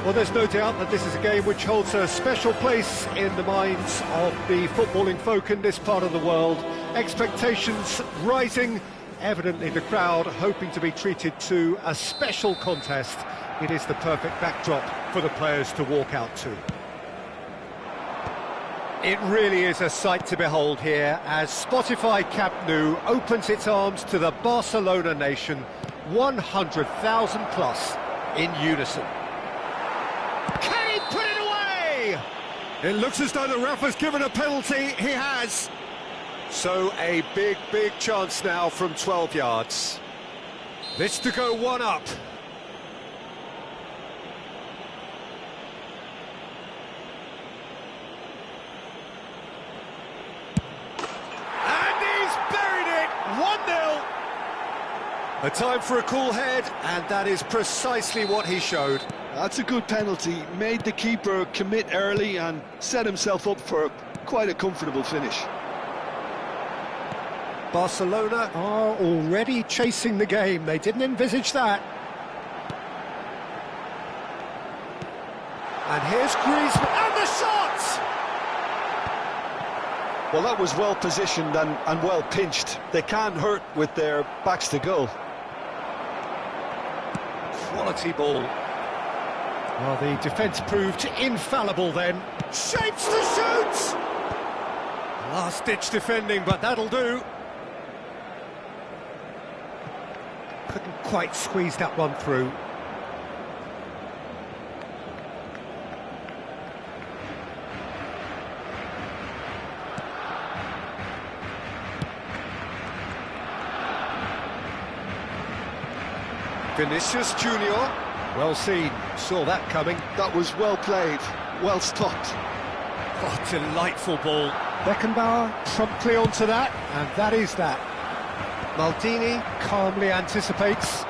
Well, there's no doubt that this is a game which holds a special place in the minds of the footballing folk in this part of the world. Expectations rising, evidently the crowd hoping to be treated to a special contest. It is the perfect backdrop for the players to walk out to. It really is a sight to behold here as Spotify Camp Nou opens its arms to the Barcelona nation, 100,000 plus in unison. Can he put it away? It looks as though the ref has given a penalty. He has. So a big chance now from 12 yards. This to go one up. And he's buried it. 1-0. A time for a cool head, and that is precisely what he showed. That's a good penalty. Made the keeper commit early and set himself up for quite a comfortable finish. Barcelona are already chasing the game. They didn't envisage that. And here's Griezmann, and the shot! Well, that was well positioned and well pinched. They can't hurt with their backs to goal. Quality ball. Well, the defence proved infallible then. Shapes to shoot! Last-ditch defending, but that'll do. Couldn't quite squeeze that one through. Vinicius Junior. Well seen, saw that coming. That was well played, well stopped. Oh, delightful ball. Beckenbauer promptly onto that, and that is that. Maldini calmly anticipates.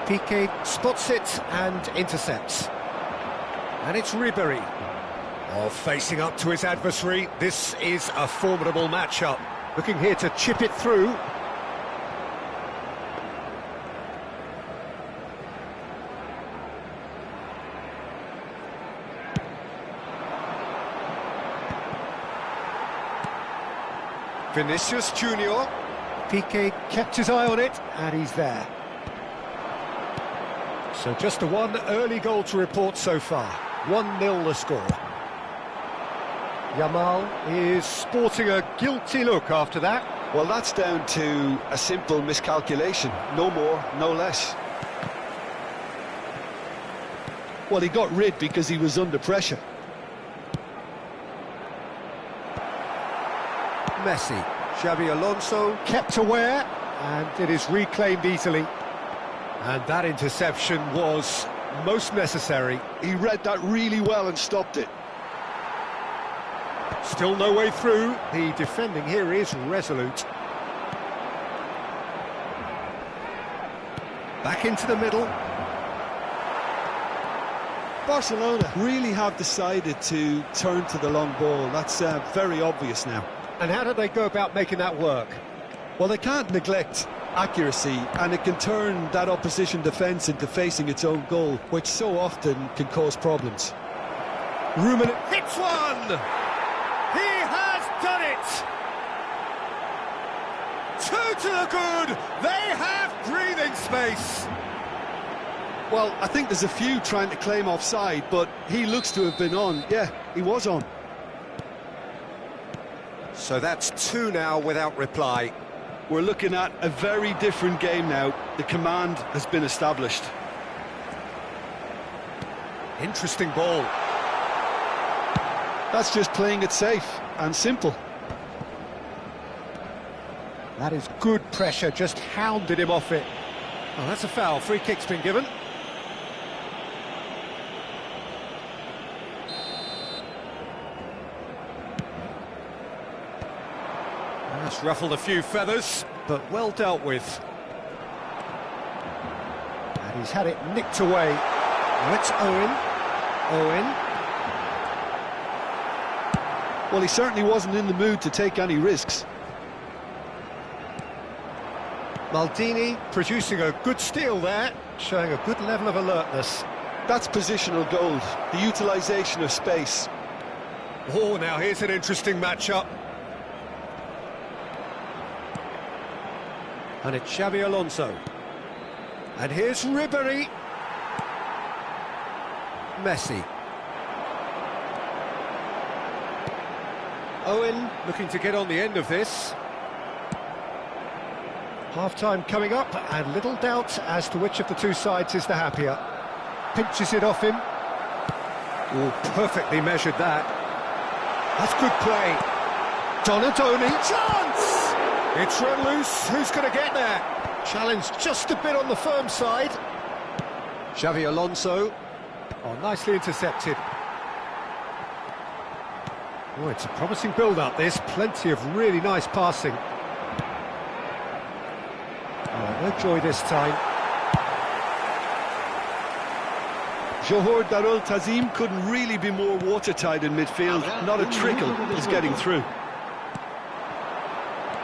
Piqué spots it and intercepts. And it's Ribéry. Oh, facing up to his adversary. This is a formidable matchup. Looking here to chip it through. Vinicius Junior. Piqué kept his eye on it, and he's there. So just a one early goal to report so far. 1-0 the score. Yamal is sporting a guilty look after that. Well, that's down to a simple miscalculation. No more, no less. Well, he got rid because he was under pressure. Messi. Xabi Alonso kept aware, and it is reclaimed easily. And that interception was most necessary. He read that really well and stopped it. Still no way through. The defending here is resolute. Back into the middle. Barcelona really have decided to turn to the long ball. That's very obvious now. And how do they go about making that work? Well, they can't neglect accuracy, and it can turn that opposition defence into facing its own goal, which so often can cause problems. Rumen hits one! He has done it! Two to the good! They have breathing space! Well, I think there's a few trying to claim offside, but he looks to have been on. Yeah, he was on. So that's two now without reply. We're looking at a very different game now. The command has been established. Interesting ball. That's just playing it safe and simple. That is good pressure, just hounded him off it. Oh, that's a foul. Free kick's been given. That's ruffled a few feathers, but well dealt with. And he's had it nicked away. Now it's Owen. Owen. Well, he certainly wasn't in the mood to take any risks. Maldini producing a good steal there, showing a good level of alertness. That's positional gold, the utilisation of space. Oh, now here's an interesting matchup. And it's Xabi Alonso. And here's Ribéry. Messi. Owen looking to get on the end of this. Half-time coming up, and little doubt as to which of the two sides is the happier. Pinches it off him. Oh, perfectly measured that. That's good play. Donadoni, chance! It's run loose, who's going to get there? Challenge just a bit on the firm side. Xabi Alonso. Oh, nicely intercepted. Oh, it's a promising build-up, this. Plenty of really nice passing. Oh, no joy this time. Johor Darul Tazim couldn't really be more watertight in midfield. Not a trickle is getting through.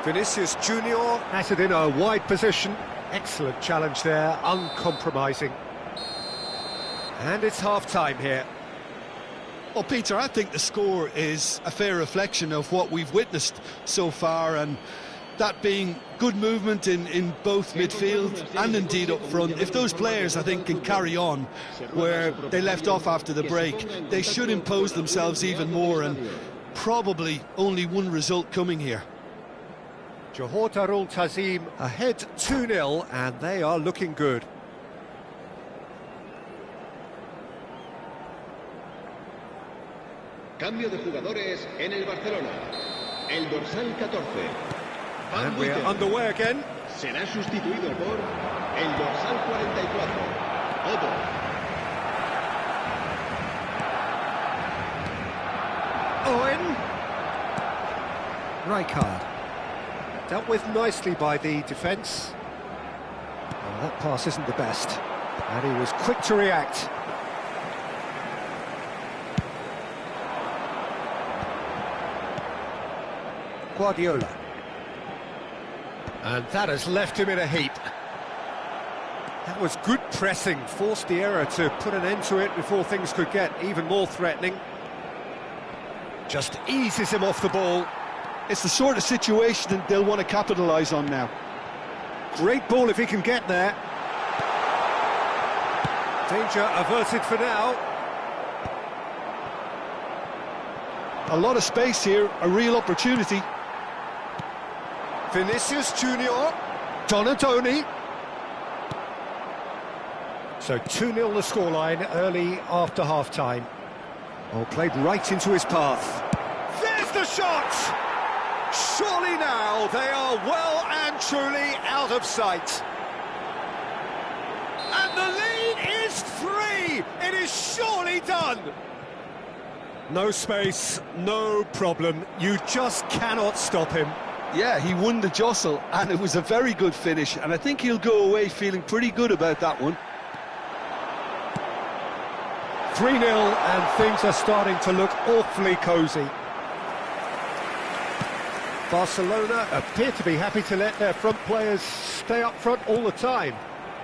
Vinicius Junior has it in a wide position. Excellent challenge there, uncompromising. And it's half-time here. Well, Peter, I think the score is a fair reflection of what we've witnessed so far, and that being good movement in both midfield and indeed up front. If those players, I think, can carry on where they left off after the break, they should impose themselves even more, and probably only one result coming here. Johor Darul Tazim ahead 2-0, and they are looking good. Cambio de jugadores en el Barcelona. El dorsal 14. And we're underway again. Será sustituido por el dorsal 44. Otto. Owen. Rijkaard. Dealt with nicely by the defence. Oh, that pass isn't the best. And he was quick to react. Guardiola. And that has left him in a heap. That was good pressing, forced the error to put an end to it before things could get even more threatening. Just eases him off the ball. It's the sort of situation that they'll want to capitalise on now. Great ball if he can get there. Danger averted for now. A lot of space here, a real opportunity. Vinicius Junior, Donadoni. So 2-0 the scoreline early after half-time. Oh, played right into his path. There's the shot! Surely now they are well and truly out of sight. And the lead is 3! It is surely done! No space, no problem. You just cannot stop him. Yeah, he won the jostle, and it was a very good finish, and I think he'll go away feeling pretty good about that one. 3-0, and things are starting to look awfully cosy. Barcelona appear to be happy to let their front players stay up front all the time.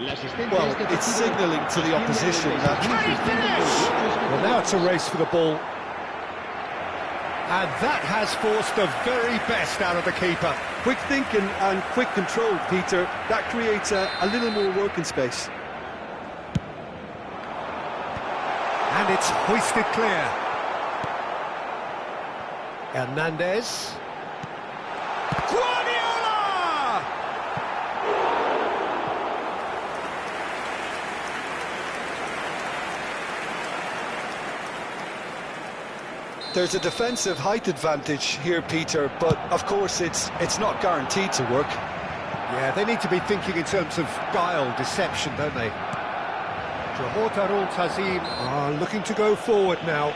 Well, it's signalling to the opposition that... Can he finish? Well, now it's a race for the ball. And that has forced the very best out of the keeper. Quick thinking and quick control, Peter. That creates a little more working space. And it's hoisted clear. Hernandez. Guardiola! There's a defensive height advantage here, Peter, but of course it's not guaranteed to work. Yeah, they need to be thinking in terms of guile, deception, don't they? Johor Darul Tazim are looking to go forward now.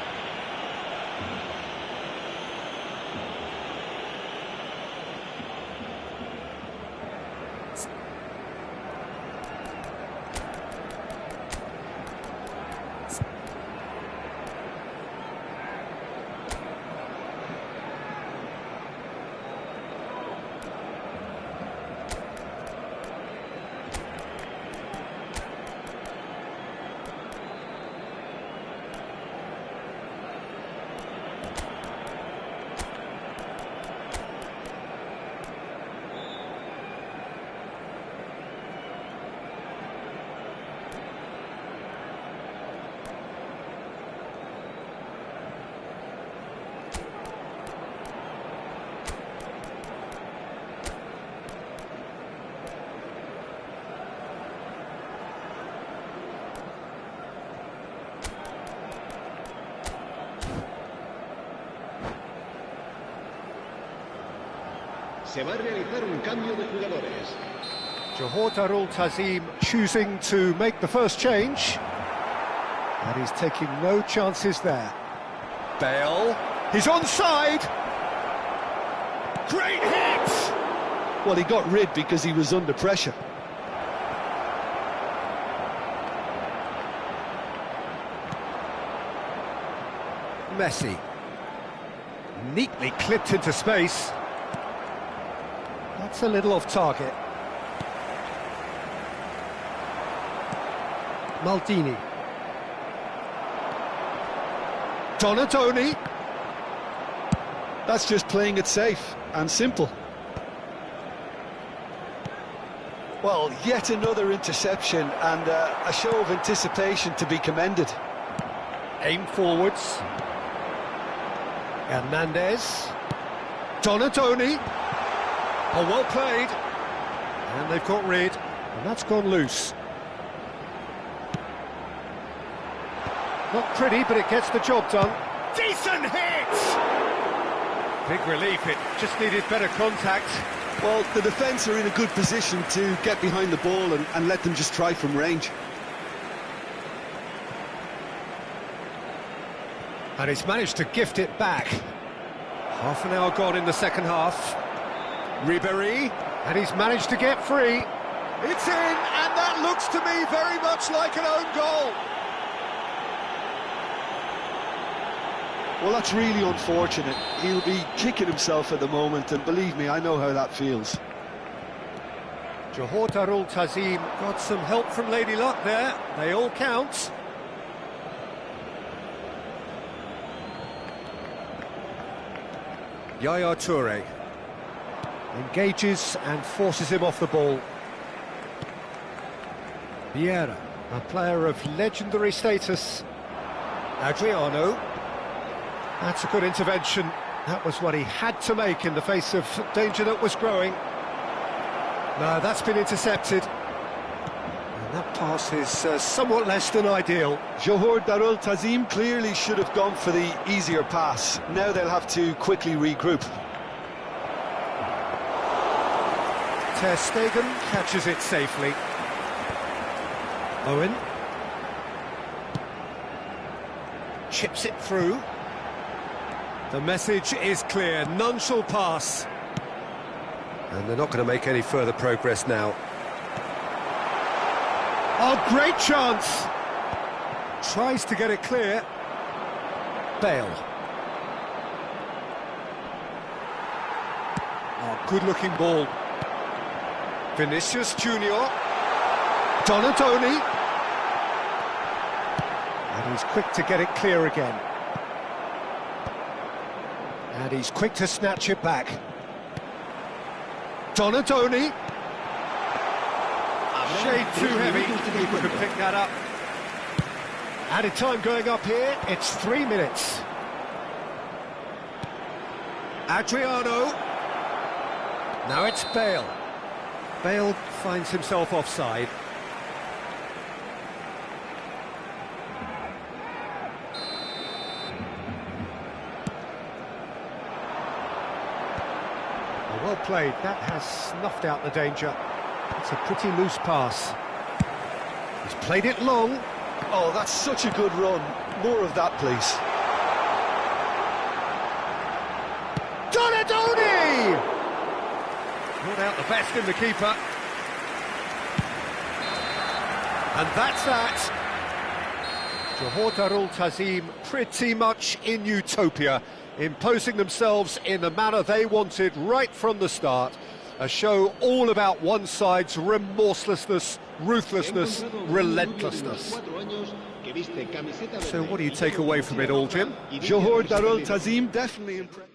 Se va a realizar un cambio de jugadores. Johor Darul Tazim choosing to make the first change. And he's taking no chances there. Bale, he's onside! Great hit! Well, he got rid because he was under pressure. Messi. Neatly clipped into space. That's a little off target. Maldini. Donatoni. That's just playing it safe and simple. Well, yet another interception and a show of anticipation to be commended. Aim forwards. Hernandez. Donatoni. Oh, well played. And they've got rid, and that's gone loose. Not pretty, but it gets the job done. Decent hit! Big relief, it just needed better contact. Well, the defence are in a good position to get behind the ball and let them just try from range. And he's managed to gift it back. Half an hour gone in the second half. Ribéry, and he's managed to get free. It's in, and that looks to me very much like an own goal. Well, that's really unfortunate. He'll be kicking himself at the moment, and believe me, I know how that feels. Johor Darul Tazim got some help from Lady Luck there. They all count. Yaya Toure engages and forces him off the ball. Vieira, a player of legendary status. Adriano. That's a good intervention. That was what he had to make in the face of danger that was growing. No, that's been intercepted. And that pass is somewhat less than ideal. Johor Darul Tazim clearly should have gone for the easier pass. Now they'll have to quickly regroup. Ter Stegen catches it safely. Owen. Chips it through. The message is clear, none shall pass. And they're not going to make any further progress now. Oh, great chance! Tries to get it clear. Bale. Oh, good-looking ball. Vinicius Junior. Donatoni. And he's quick to get it clear again. And he's quick to snatch it back. Donatoni. Shade too heavy. Keeper could pick that up. Added time going up here. It's 3 minutes. Adriano. Now it's Bale. Bale finds himself offside. Well played, that has snuffed out the danger. It's a pretty loose pass. He's played it long. Oh, that's such a good run. More of that, please. Donadoni! Brought out the best in the keeper. And that's that. Johor Darul Tazim pretty much in utopia, imposing themselves in the manner they wanted right from the start. A show all about one side's remorselessness, ruthlessness, relentlessness. So what do you take away from it all, Jim? Johor Darul Tazim definitely impressed.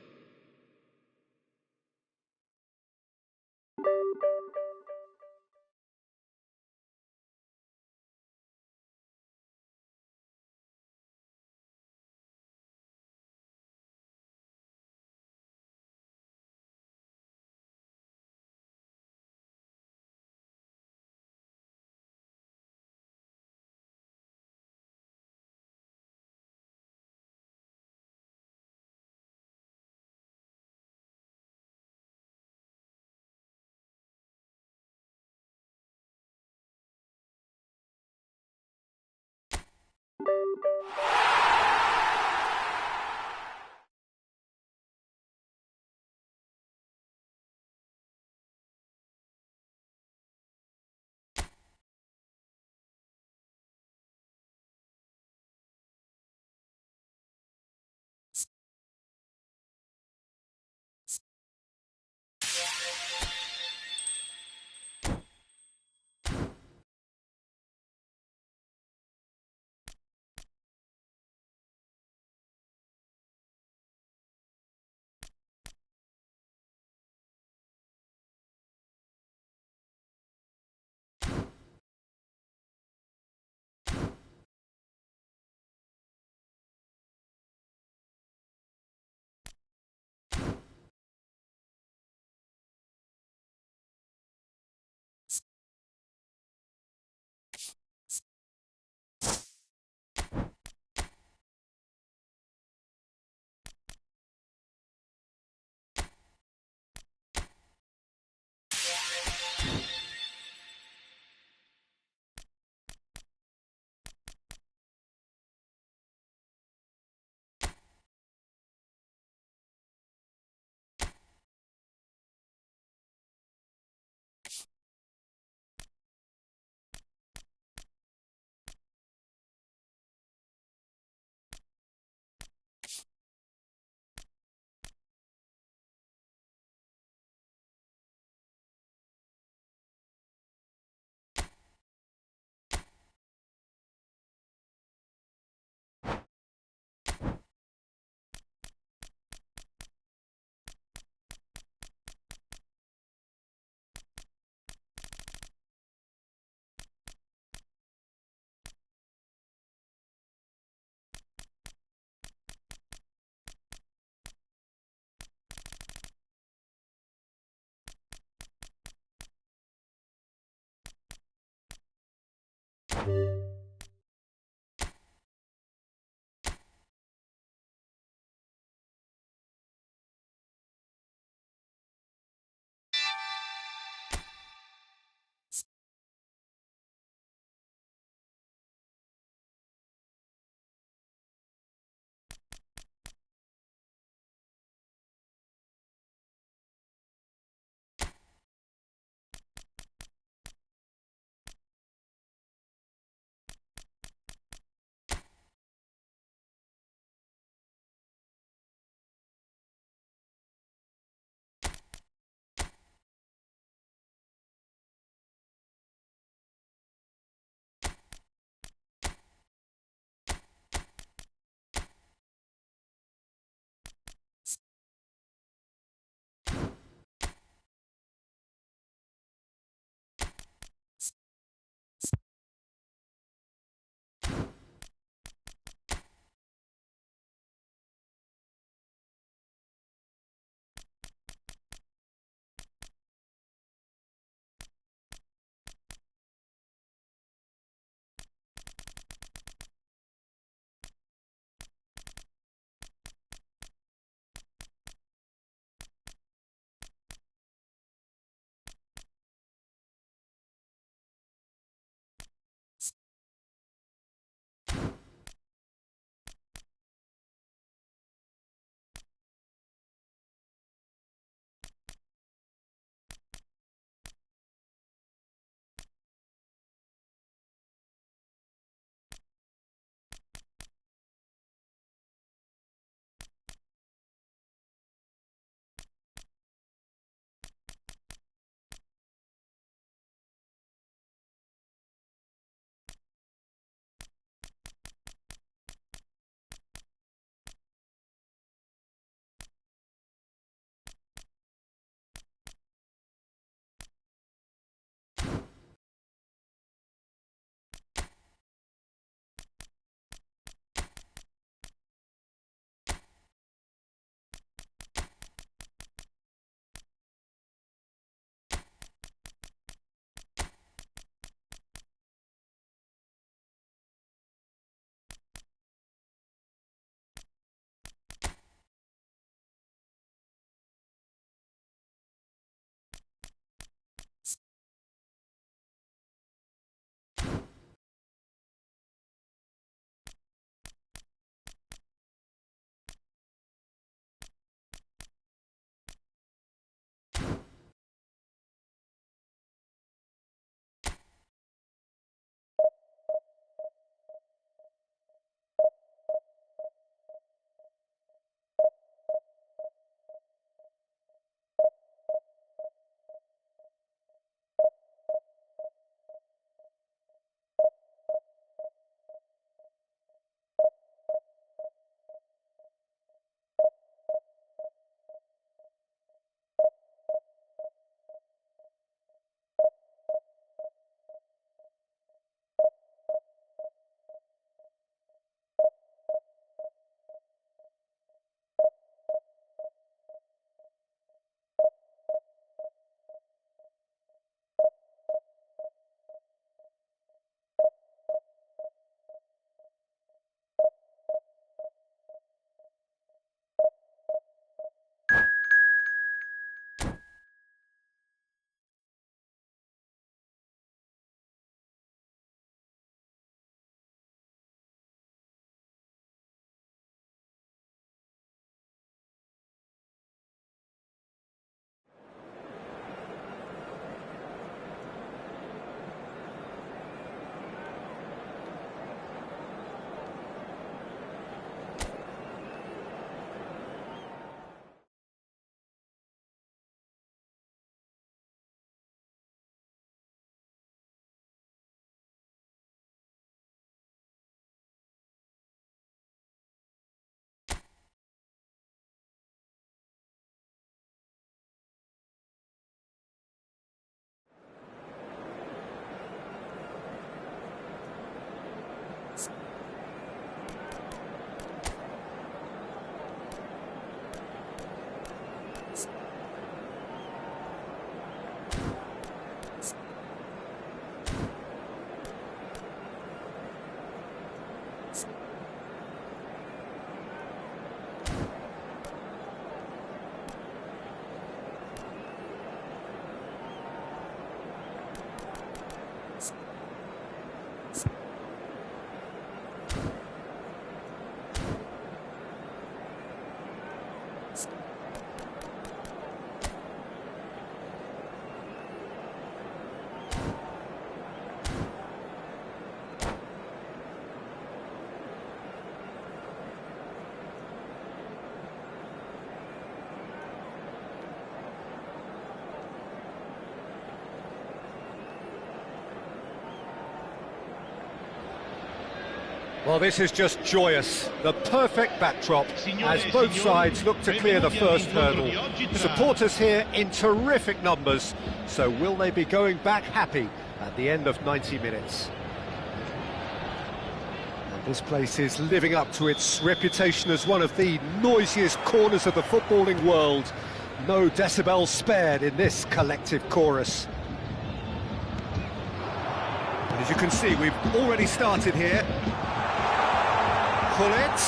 Well, this is just joyous. The perfect backdrop as both sides look to clear the first hurdle. Supporters here in terrific numbers. So will they be going back happy at the end of 90 minutes? And this place is living up to its reputation as one of the noisiest corners of the footballing world. No decibels spared in this collective chorus. And as you can see, we've already started here. Gullit.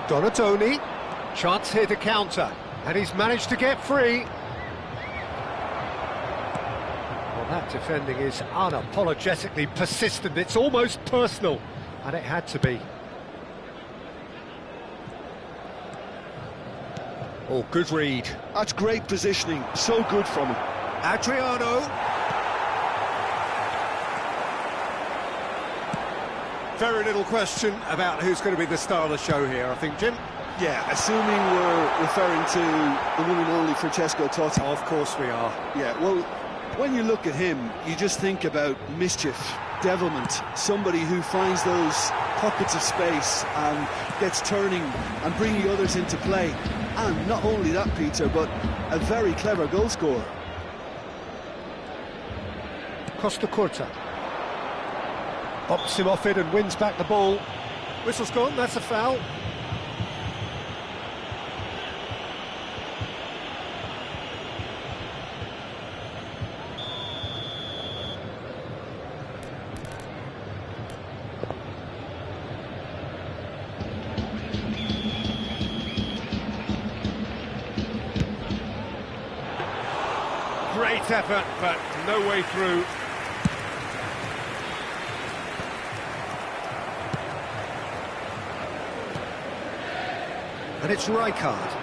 Donatoni. Chance here to counter. And he's managed to get free. Well, that defending is unapologetically persistent. It's almost personal. And it had to be. Oh, good read. That's great positioning. So good from him. Adriano. Very little question about who's going to be the star of the show here, I think, Jim. Yeah, assuming we're referring to the one and only Francesco Totti. Of course we are. Yeah, well, when you look at him, you just think about mischief, devilment, somebody who finds those pockets of space and gets turning and bringing others into play. And not only that, Peter, but a very clever goal scorer. Costa Curta. Bops him off it and wins back the ball. Whistle's gone, that's a foul. Great effort, but no way through. And it's Rijkaard.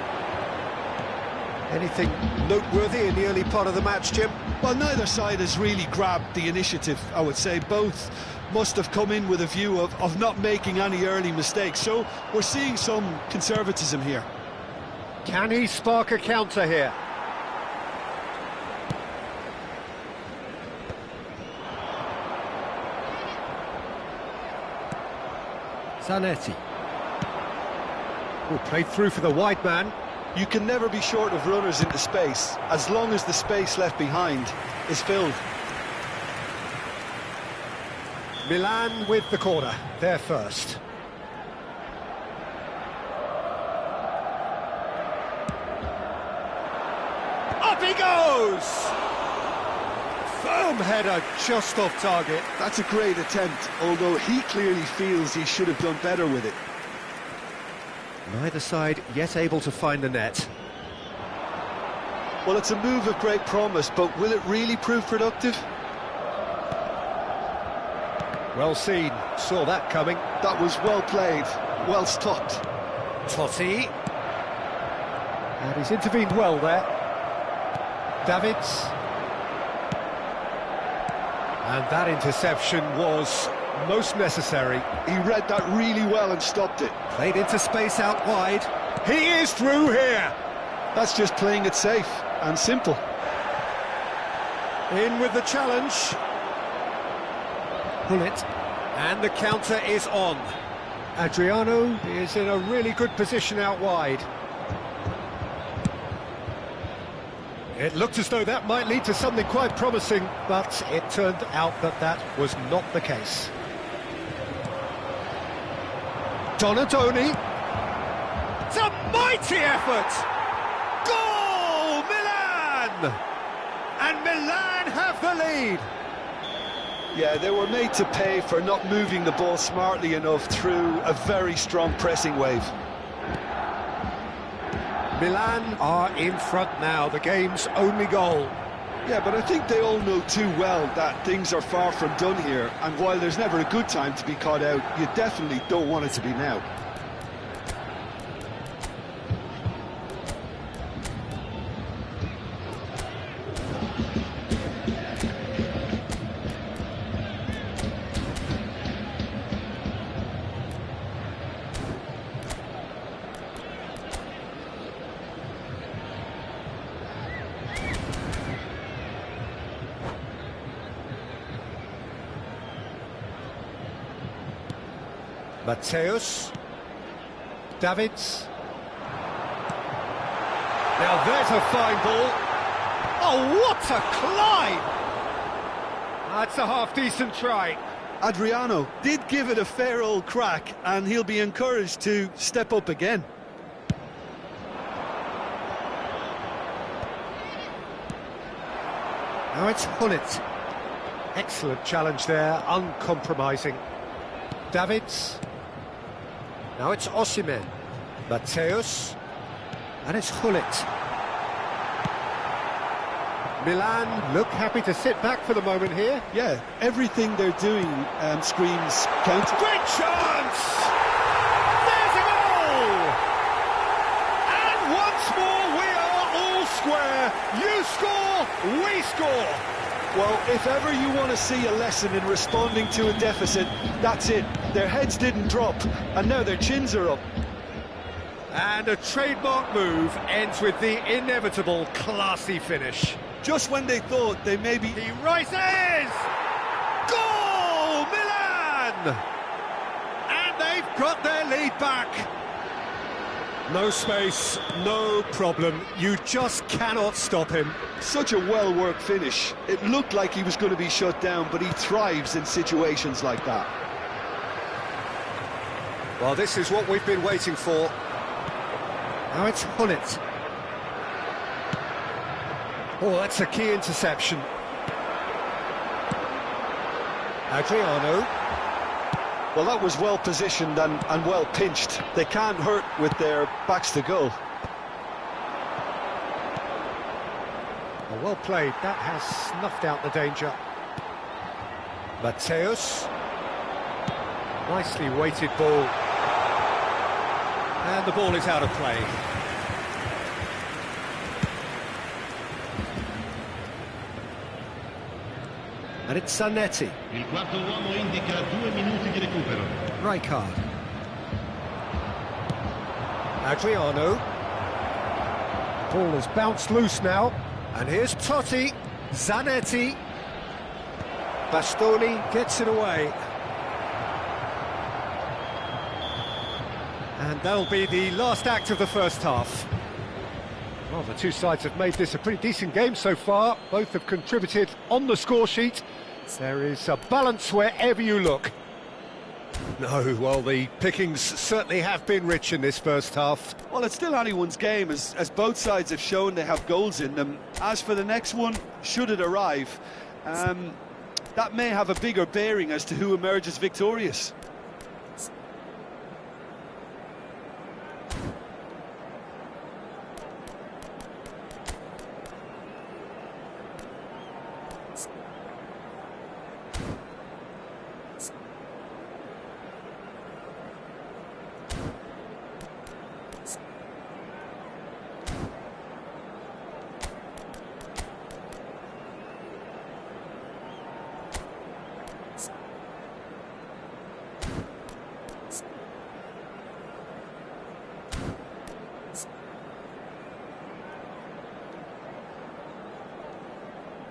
Anything noteworthy in the early part of the match, Jim? Well, neither side has really grabbed the initiative, I would say. Both must have come in with a view of not making any early mistakes. So we're seeing some conservatism here. Can he spark a counter here? Zanetti. Oh, played through for the wide man. You can never be short of runners into space, as long as the space left behind is filled. Milan with the corner, they're first. Up he goes! Firm header, just off target. That's a great attempt, although he clearly feels he should have done better with it. Neither side yet able to find the net. Well, it's a move of great promise, but will it really prove productive? Well seen, saw that coming. That was well played, well stopped. Totti. And he's intervened well there. Davids. And that interception was most necessary. He read that really well and stopped it. Played into space out wide. He is through here. That's just playing it safe and simple. In with the challenge. Gullit. And the counter is on. Adriano is in a really good position out wide. It looked as though that might lead to something quite promising, but it turned out that that was not the case. Donatoni. It's a mighty effort! Goal! Milan! And Milan have the lead! Yeah, they were made to pay for not moving the ball smartly enough through a very strong pressing wave. Milan are in front now, the game's only goal. Yeah, but I think they all know too well that things are far from done here, and while there's never a good time to be caught out, you definitely don't want it to be now. Mateus. Davids. Now there's a fine ball. Oh, what a climb! That's a half-decent try. Adriano did give it a fair old crack, and he'll be encouraged to step up again. Now it's Hullet. Excellent challenge there, uncompromising. Davids. Now it's Osimhen. Mateus. And it's Hullet. Milan look happy to sit back for the moment here. Yeah, everything they're doing screams counter. Great chance! There's a goal! And once more we are all square. You score, we score. Well, if ever you want to see a lesson in responding to a deficit, that's it. Their heads didn't drop, and now their chins are up. And a trademark move ends with the inevitable classy finish. Just when they thought they maybe... He rises! Goal, Milan! And they've got their lead back. No space, no problem. You just cannot stop him. Such a well-worked finish. It looked like he was going to be shut down, but he thrives in situations like that. Well, this is what we've been waiting for. Now it's Hullet. Oh, that's a key interception. Adriano. Well, that was well positioned and well pinched. They can't hurt with their backs to goal. Well played, that has snuffed out the danger. Mateus. Nicely weighted ball. And the ball is out of play. And it's Zanetti. Il quarto uomo indica 2 minuti di recupero. Rijkaard. Adriano. Ball has bounced loose now. And here's Totti. Zanetti. Bastoni gets it away. And that'll be the last act of the first half. Well, the two sides have made this a pretty decent game so far. Both have contributed on the score sheet. There is a balance wherever you look. No, well, the pickings certainly have been rich in this first half. Well, it's still anyone's game, as both sides have shown they have goals in them. As for the next one, should it arrive, that may have a bigger bearing as to who emerges victorious.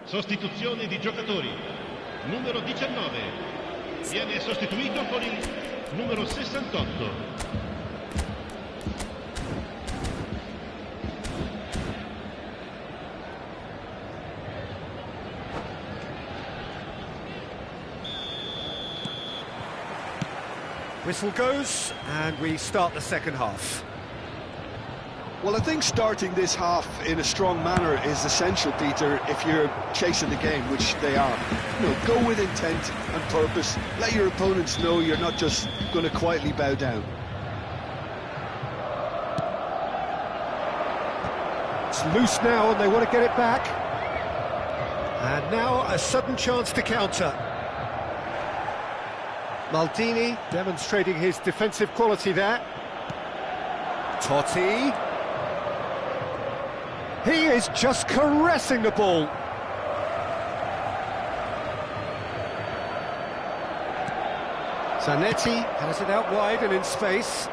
Sostituzione di giocatori. Numero 19 viene sostituito con il numero 68. Whistle goes, and we start the second half. Well, I think starting this half in a strong manner is essential, Peter, if you're chasing the game, which they are. You know, go with intent and purpose. Let your opponents know you're not just going to quietly bow down. It's loose now, and they want to get it back. And now a sudden chance to counter. Maldini demonstrating his defensive quality there. Totti. He is just caressing the ball. Zanetti has it out wide and in space.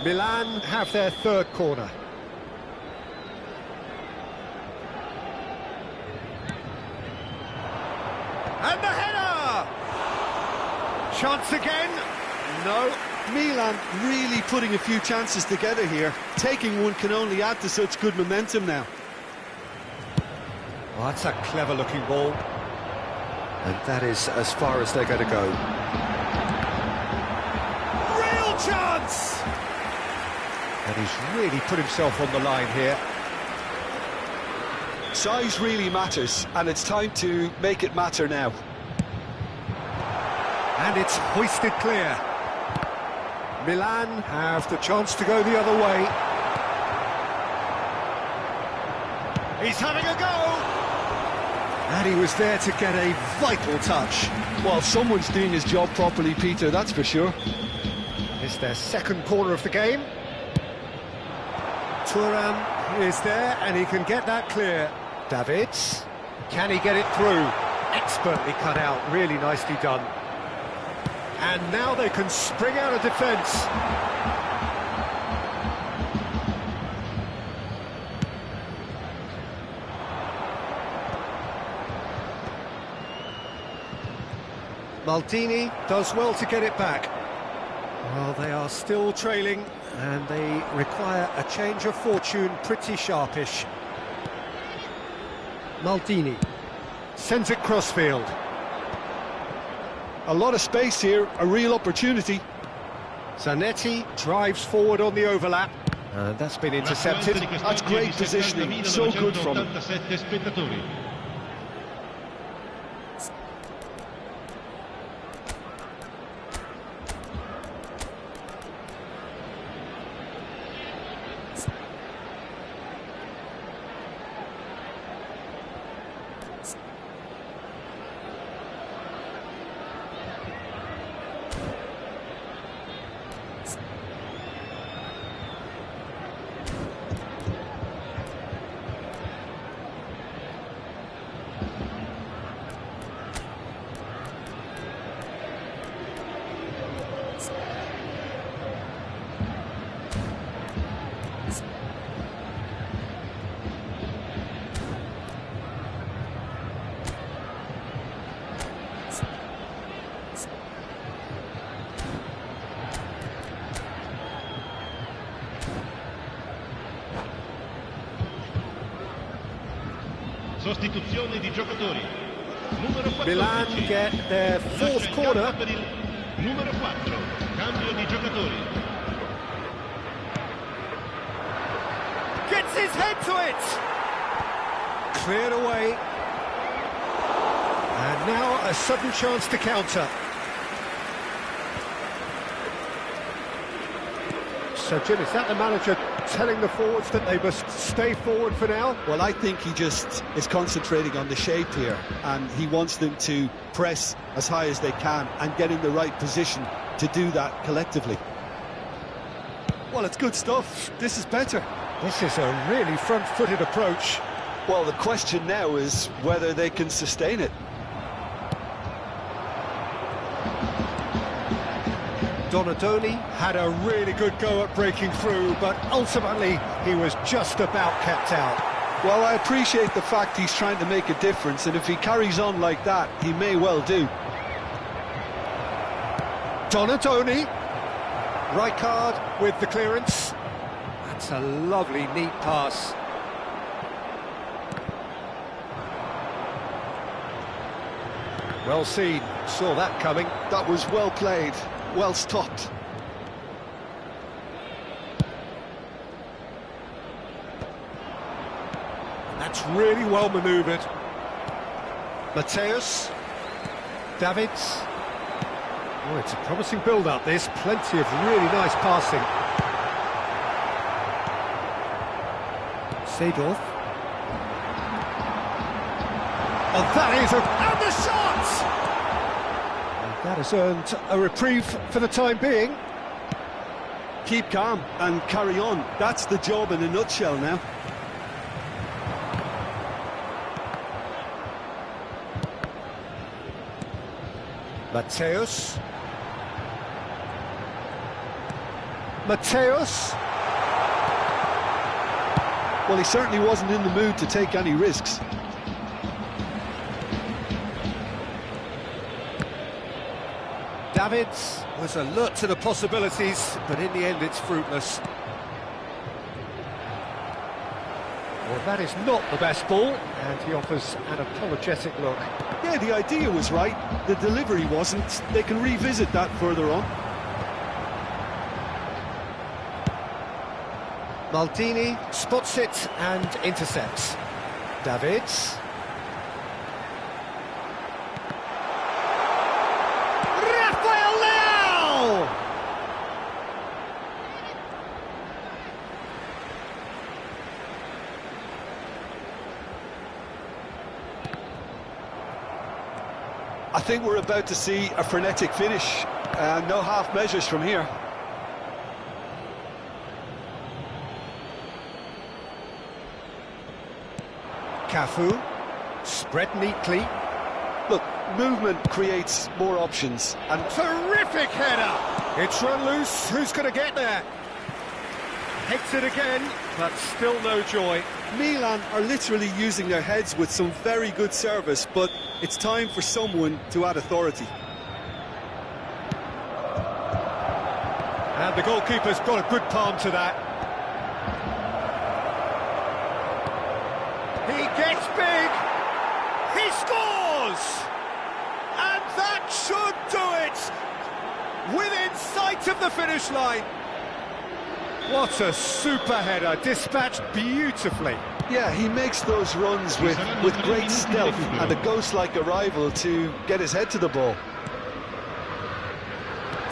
Milan have their third corner. And the header! Chance again. No. Milan really putting a few chances together here. Taking one can only add to such good momentum now. Oh, that's a clever-looking ball. And that is as far as they're going to go. Real chance! And he's really put himself on the line here. Size really matters, and it's time to make it matter now. And it's hoisted clear. Milan have the chance to go the other way. He's having a go! And he was there to get a vital touch. Well, someone's doing his job properly, Peter, that's for sure. It's their second corner of the game. Thuram is there, and he can get that clear. Davids, can he get it through? Expertly cut out, really nicely done. And now they can spring out of defence. Maldini does well to get it back. Well, they are still trailing, and they require a change of fortune pretty sharpish. Maldini sends it crossfield. A lot of space here, a real opportunity. Zanetti drives forward on the overlap, and that's been intercepted. That's great positioning, so good from him. Sostituzione di giocatori. Numero 14. Milan get their fourth corner. Per il numero 4. Cambio di giocatori. Gets his head to it! Cleared away. And now a sudden chance to counter. So, Jim, is that the manager telling the forwards that they must stay forward for now? Well, I think he just is concentrating on the shape here, and he wants them to press as high as they can and get in the right position to do that collectively. Well, it's good stuff. This is better. This is a really front-footed approach. Well, the question now is whether they can sustain it. Donadoni had a really good go at breaking through, but ultimately he was just about kept out. Well, I appreciate the fact he's trying to make a difference, and if he carries on like that, he may well do. Donadoni, Rijkaard with the clearance. That's a lovely, neat pass. Well seen, saw that coming. That was well played. Well stopped. That's really well manoeuvred. Mateus. Davids. Oh, it's a promising build-up, this. Plenty of really nice passing. Seedorf. Oh, that is and the shot! That has earned a reprieve for the time being. Keep calm and carry on. That's the job in a nutshell now. Mateus. Mateus. Well, he certainly wasn't in the mood to take any risks. Davids was alert to the possibilities, but in the end it's fruitless. Well, that is not the best ball, and he offers an apologetic look. Yeah, the idea was right, the delivery wasn't. They can revisit that further on. Maldini spots it and intercepts. Davids. Rafael Leao! I think we're about to see a frenetic finish. No half measures from here. Cafu, spread neatly. Look, movement creates more options. And terrific header! It's run loose, who's going to get there? Hits it again, but still no joy. Milan are literally using their heads with some very good service, but it's time for someone to add authority. And the goalkeeper's got a good palm to that. He gets big, he scores! And that should do it! Within sight of the finish line. What a super header, dispatched beautifully. Yeah, he makes those runs with great stealth and a ghost-like arrival to get his head to the ball.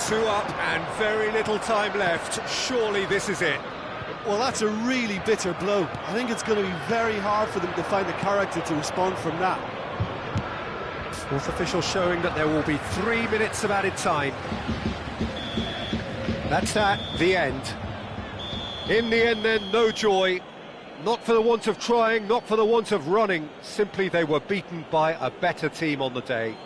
2 up and very little time left. Surely this is it. Well, that's a really bitter blow. I think it's going to be very hard for them to find the character to respond from that. Fourth official showing that there will be 3 minutes of added time. That's that, the end. In the end then, no joy. Not for the want of trying, not for the want of running. Simply they were beaten by a better team on the day.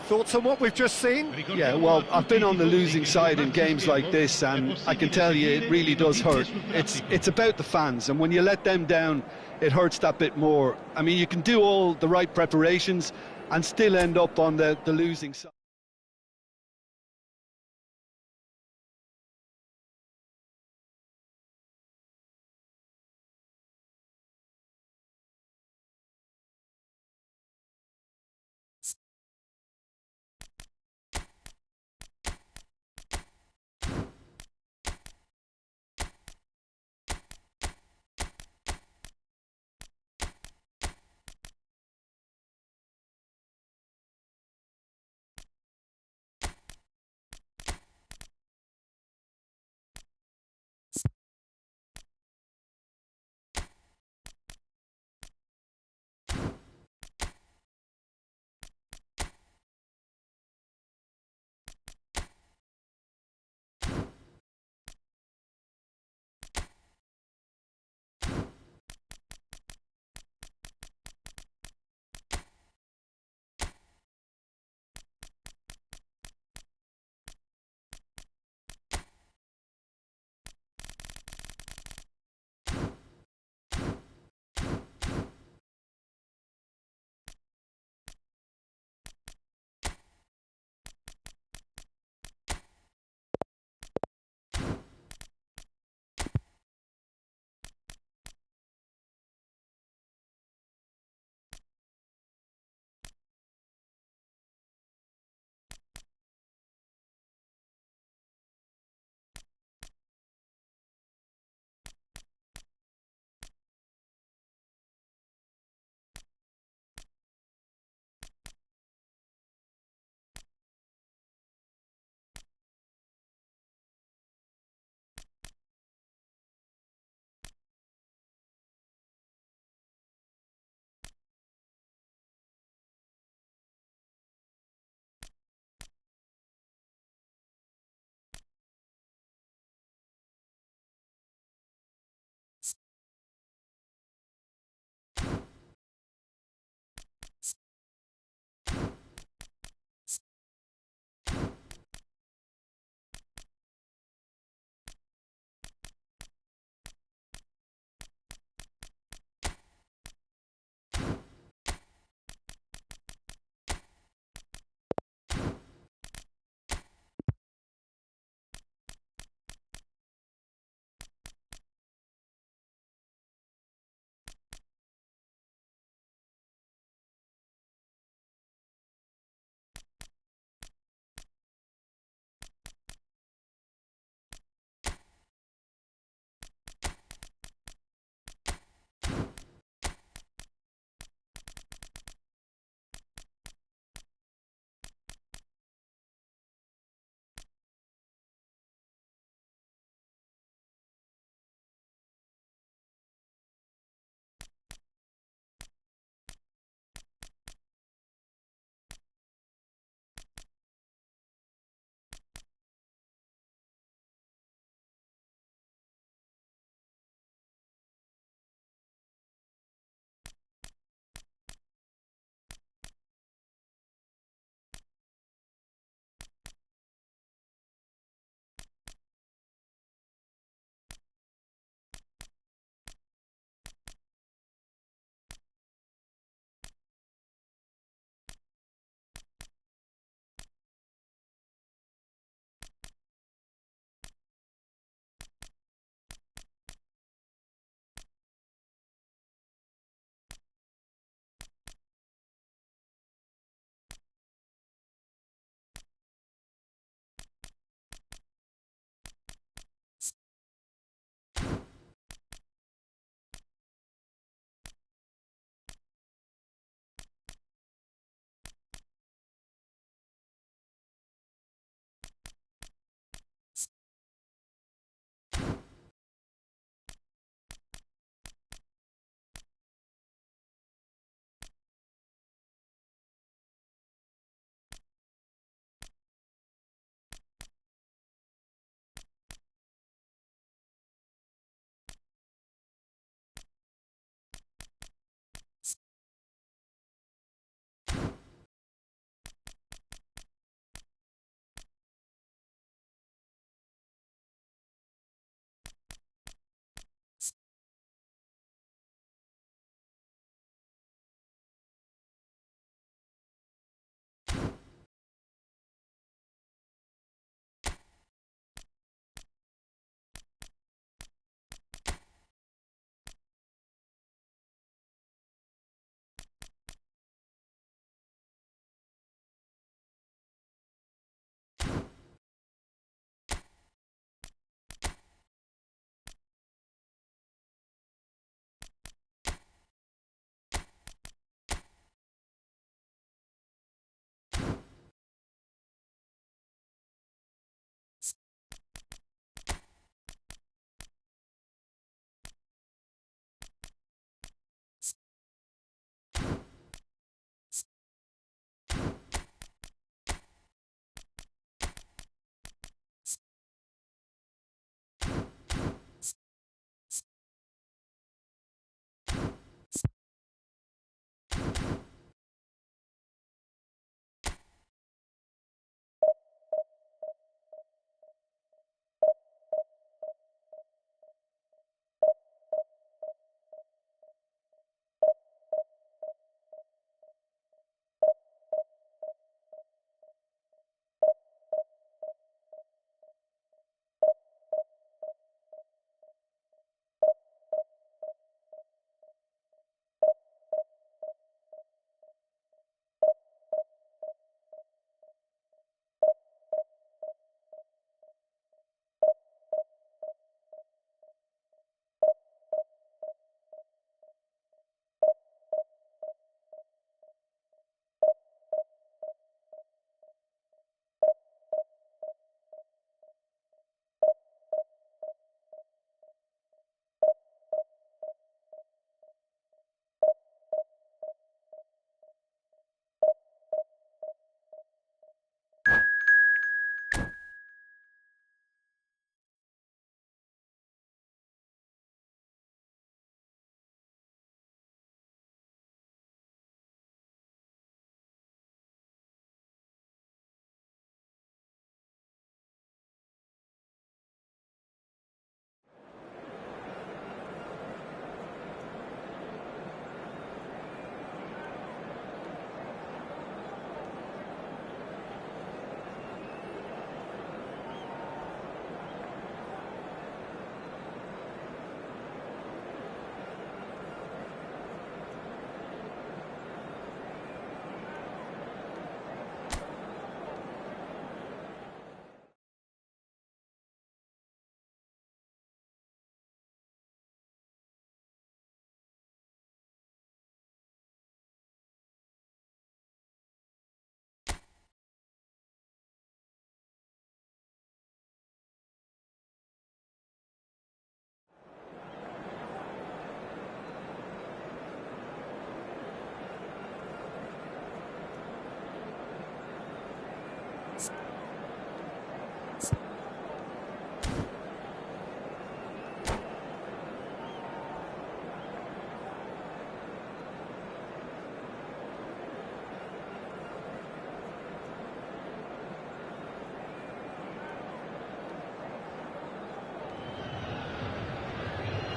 Thoughts on what we've just seen? Yeah, well, I've been on the losing side in games like this, and I can tell you it really does hurt. It's about the fans, and when you let them down, it hurts that bit more. I mean, you can do all the right preparations and still end up on the losing side.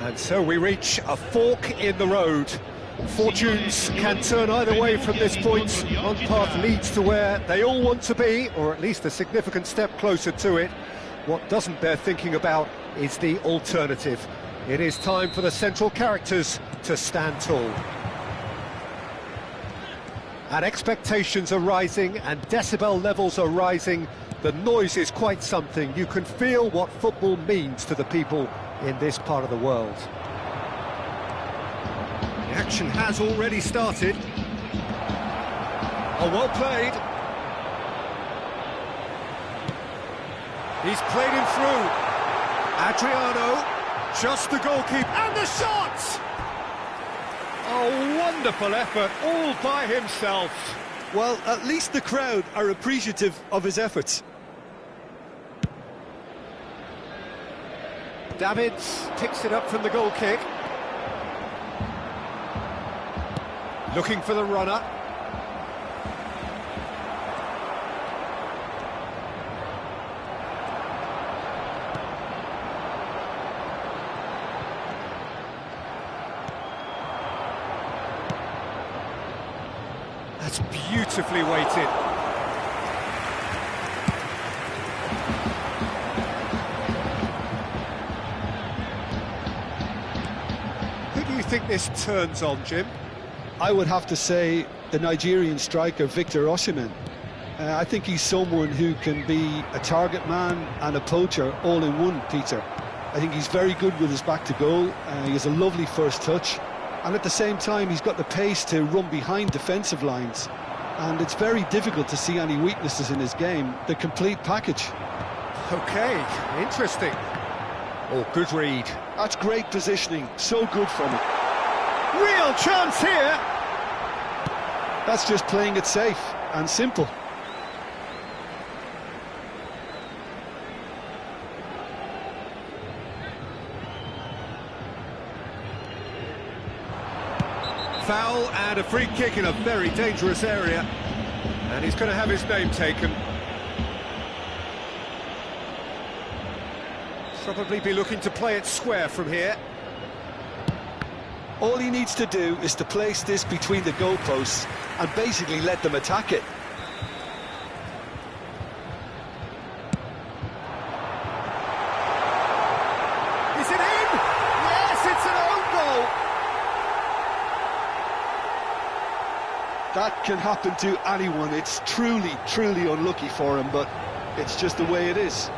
And so we reach a fork in the road. Fortunes can turn either way from this point. One path leads to where they all want to be, or at least a significant step closer to it. What doesn't bear thinking about is the alternative. It is time for the central characters to stand tall. And expectations are rising and decibel levels are rising. The noise is quite something. You can feel what football means to the people in this part of the world. The action has already started. Oh, well played. He's played him through. Adriano, just the goalkeeper, and the shot! Oh, wonderful effort, all by himself. Well, at least the crowd are appreciative of his efforts. Davids picks it up from the goal kick. Looking for the runner. That's beautifully weighted. Who do you think this turns on, Jim? I would have to say the Nigerian striker Victor Osimhen. I think he's someone who can be a target man and a poacher all in one, Peter. I think he's very good with his back to goal. He has a lovely first touch. And at the same time, he's got the pace to run behind defensive lines. And it's very difficult to see any weaknesses in his game. The complete package. Okay, interesting. Oh, good read. That's great positioning. So good from him. Real chance here. That's just playing it safe and simple. Foul and a free kick in a very dangerous area. And he's going to have his name taken. Probably be looking to play it square from here. All he needs to do is to place this between the goalposts and basically let them attack it. Is it in? Yes, it's an own goal. That can happen to anyone. It's truly, truly unlucky for him, but it's just the way it is.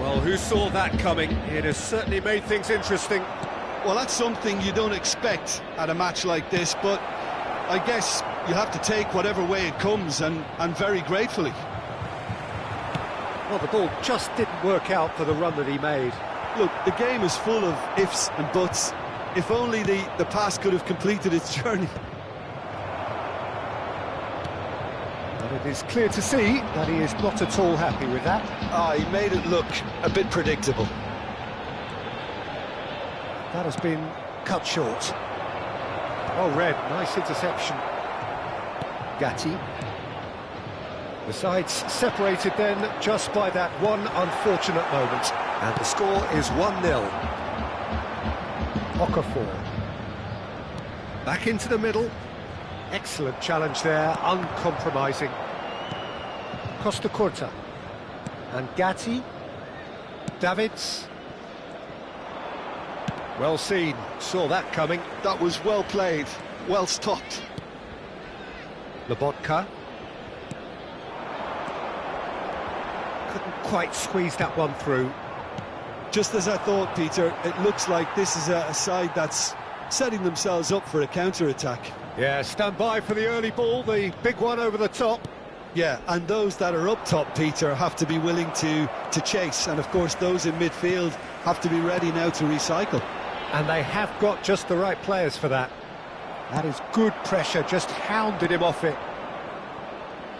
Well, who saw that coming? It has certainly made things interesting. Well, that's something you don't expect at a match like this, but I guess you have to take whatever way it comes, and very gratefully. Well, the ball just didn't work out for the run that he made. Look, the game is full of ifs and buts. If only the pass could have completed its journey. And it is clear to see that he is not at all happy with that. He made it look a bit predictable. That has been cut short. Oh, Red, nice interception. Gatti. The sides separated then just by that one unfortunate moment. And the score is 1-0. Okafor. Back into the middle. Excellent challenge there, uncompromising. Costa Curta. And Gatti. Davids. Well seen, saw that coming. That was well played, well stopped. Lobotka. Couldn't quite squeeze that one through. Just as I thought, Peter, it looks like this is a side that's setting themselves up for a counter-attack. Yeah, stand by for the early ball, the big one over the top. Yeah, and those that are up top, Peter, have to be willing to chase. And, of course, those in midfield have to be ready now to recycle. And they have got just the right players for that. That is good pressure, just hounded him off it.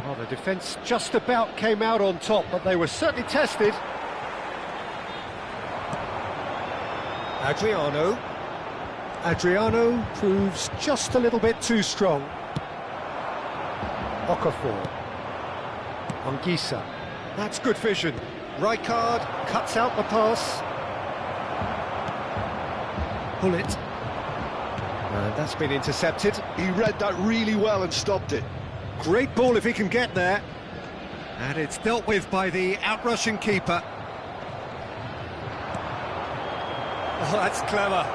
Well, the defence just about came out on top, but they were certainly tested. Adriano. Adriano proves just a little bit too strong. Okafor. Anguissa. That's good vision. Rijkaard cuts out the pass. pull it. And that's been intercepted. He read that really well and stopped it. Great ball if he can get there. And it's dealt with by the outrushing keeper. Oh, that's clever.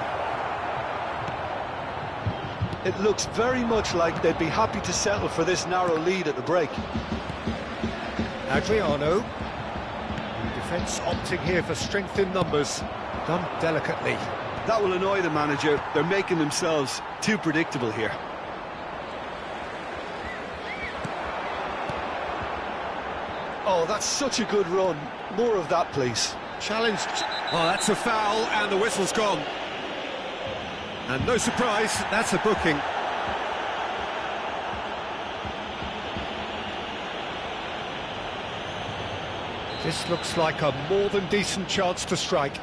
It looks very much like they'd be happy to settle for this narrow lead at the break. Adriano. Defence opting here for strength in numbers. Done delicately. That will annoy the manager. They're making themselves too predictable here. Oh, that's such a good run. More of that, please. Challenged. Oh, that's a foul, and the whistle's gone. And no surprise, that's a booking. This looks like a more than decent chance to strike.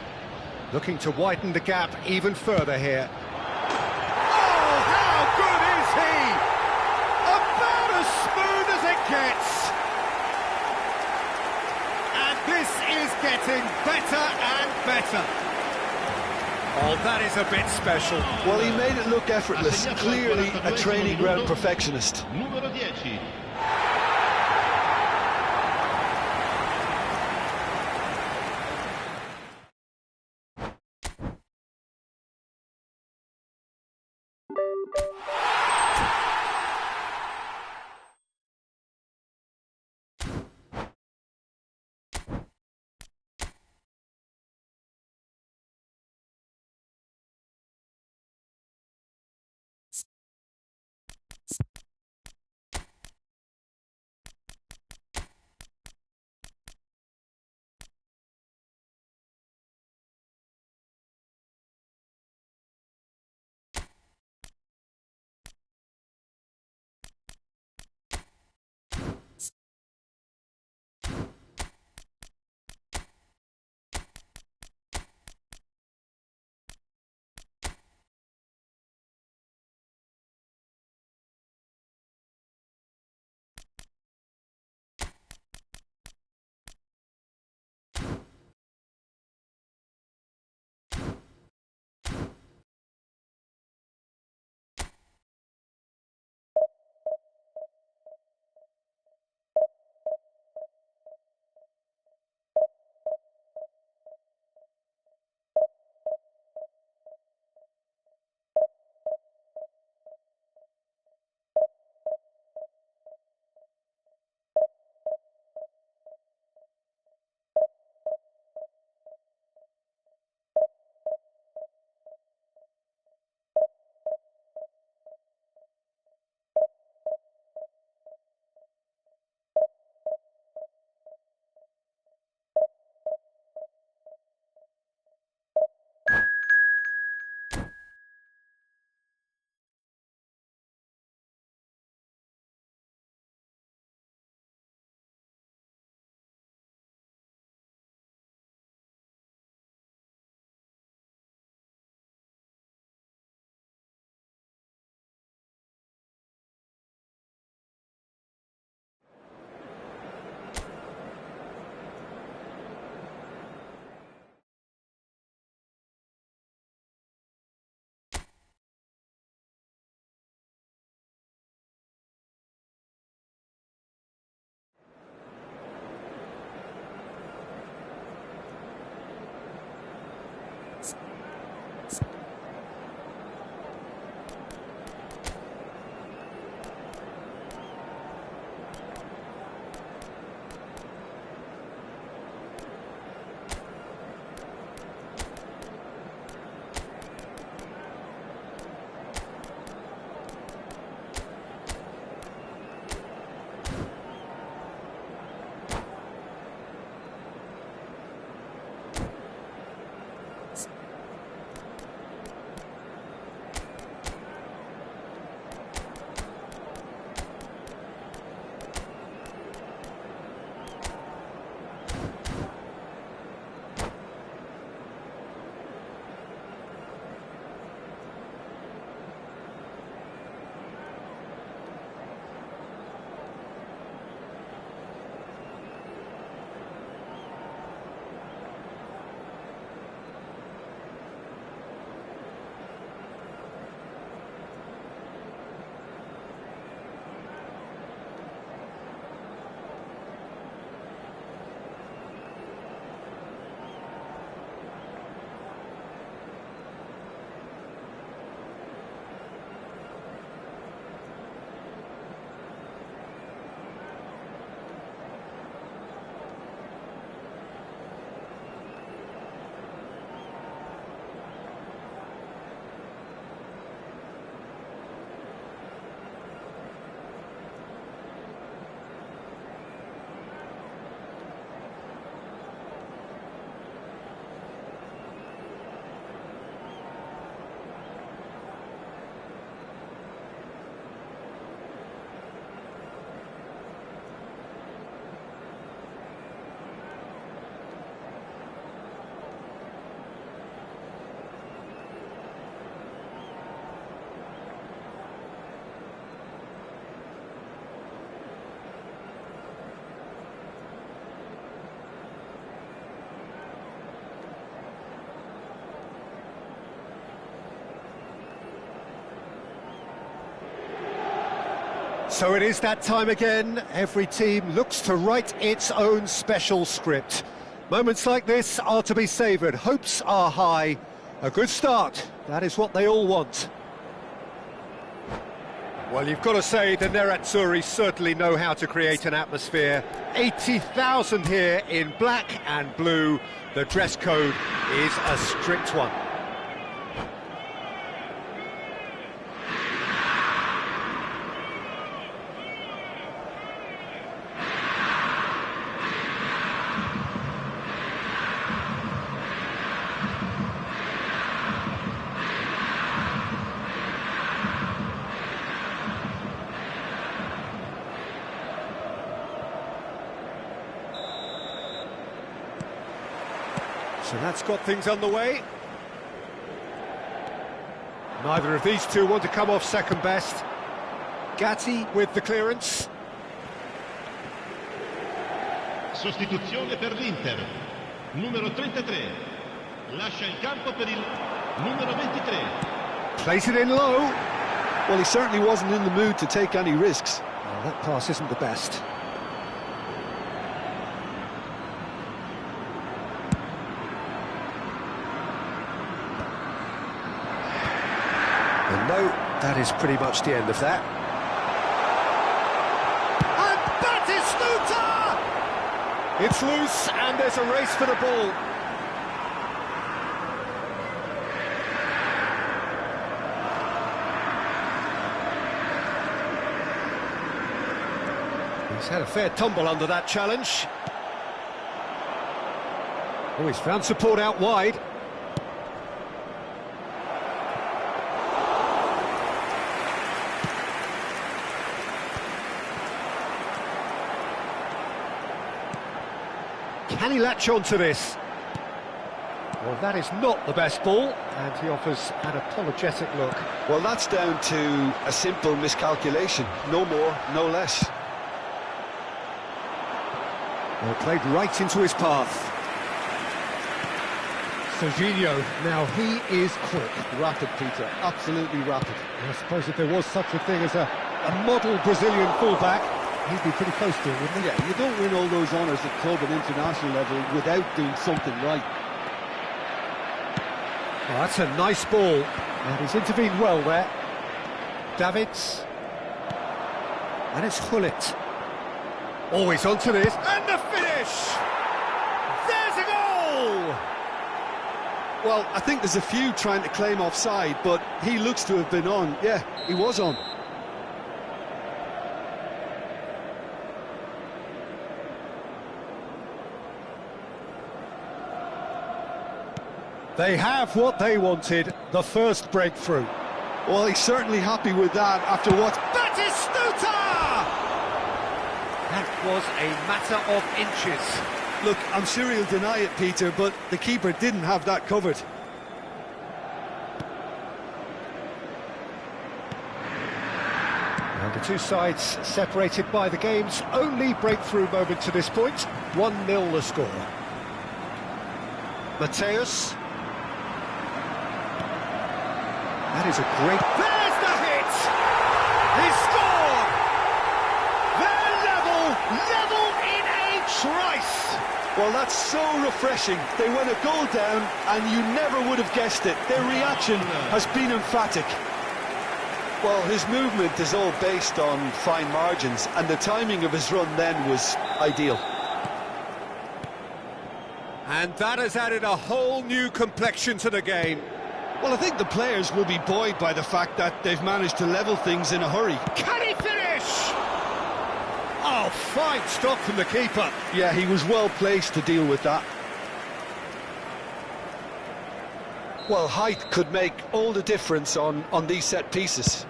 Looking to widen the gap even further here. Oh, how good is he? About as smooth as it gets. And this is getting better and better. Oh, that is a bit special. Well, he made it look effortless. Clearly a training ground perfectionist. Numero 10. So it is that time again. Every team looks to write its own special script. Moments like this are to be savoured. Hopes are high. A good start. That is what they all want. Well, you've got to say the Nerazzurri certainly know how to create an atmosphere. 80,000 here in black and blue. The dress code is a strict one. So that's got things underway. Neither of these two want to come off second best. Gatti with the clearance. Sostituzione per l'Inter. Numero 33. Lascia il campo per il numero 23. Plays it in low. Well, he certainly wasn't in the mood to take any risks. Well, that pass isn't the best. And no, that is pretty much the end of that. And Batistuta! It's loose, and there's a race for the ball. He's had a fair tumble under that challenge. Oh, he's found support out wide. Can he latch on to this? Well, that is not the best ball, and he offers an apologetic look. Well, that's down to a simple miscalculation. No more, no less. Well, played right into his path. Serginho, now he is quick. Rapid, Peter, absolutely rapid. I suppose if there was such a thing as a model Brazilian fullback, he'd be pretty close to it, wouldn't he? Yeah, you don't win all those honours at club and international level without doing something right. Oh, that's a nice ball, and he's intervened well there. Davids. And it's Hullet. Always onto this, and the finish! There's a goal! Well, I think there's a few trying to claim offside, but he looks to have been on. Yeah, he was on. They have what they wanted, the first breakthrough. Well, he's certainly happy with that after what... Batistuta! That was a matter of inches. Look, I'm sure he'll deny it, Peter, but the keeper didn't have that covered. And the two sides separated by the game's only breakthrough moment to this point. 1-0 the score. Mateus. That is a great... There's the hit! He scored! They're level in a trice! Well, that's so refreshing. They went a goal down, and you never would have guessed it. Their reaction has been emphatic. Well, his movement is all based on fine margins, and the timing of his run then was ideal. And that has added a whole new complexion to the game. Well, I think the players will be buoyed by the fact that they've managed to level things in a hurry. Can he finish? Oh, fine stop from the keeper. Yeah, he was well placed to deal with that. Well, height could make all the difference on these set pieces.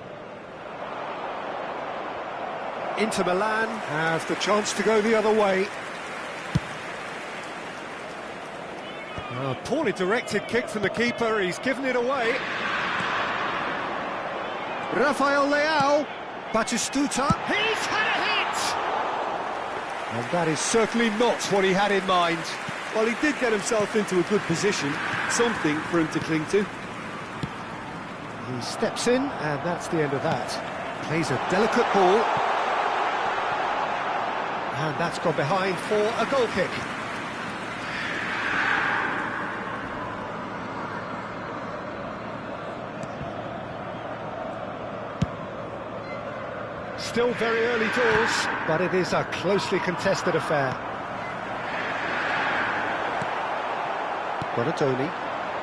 Inter Milan have the chance to go the other way. A poorly directed kick from the keeper, he's given it away. Rafael Leao, Batistuta, he's had a hit! And that is certainly not what he had in mind. Well, he did get himself into a good position, something for him to cling to. He steps in, and that's the end of that. Plays a delicate ball. And that's gone behind for a goal kick. Still very early doors, but it is a closely contested affair. Bonatoni.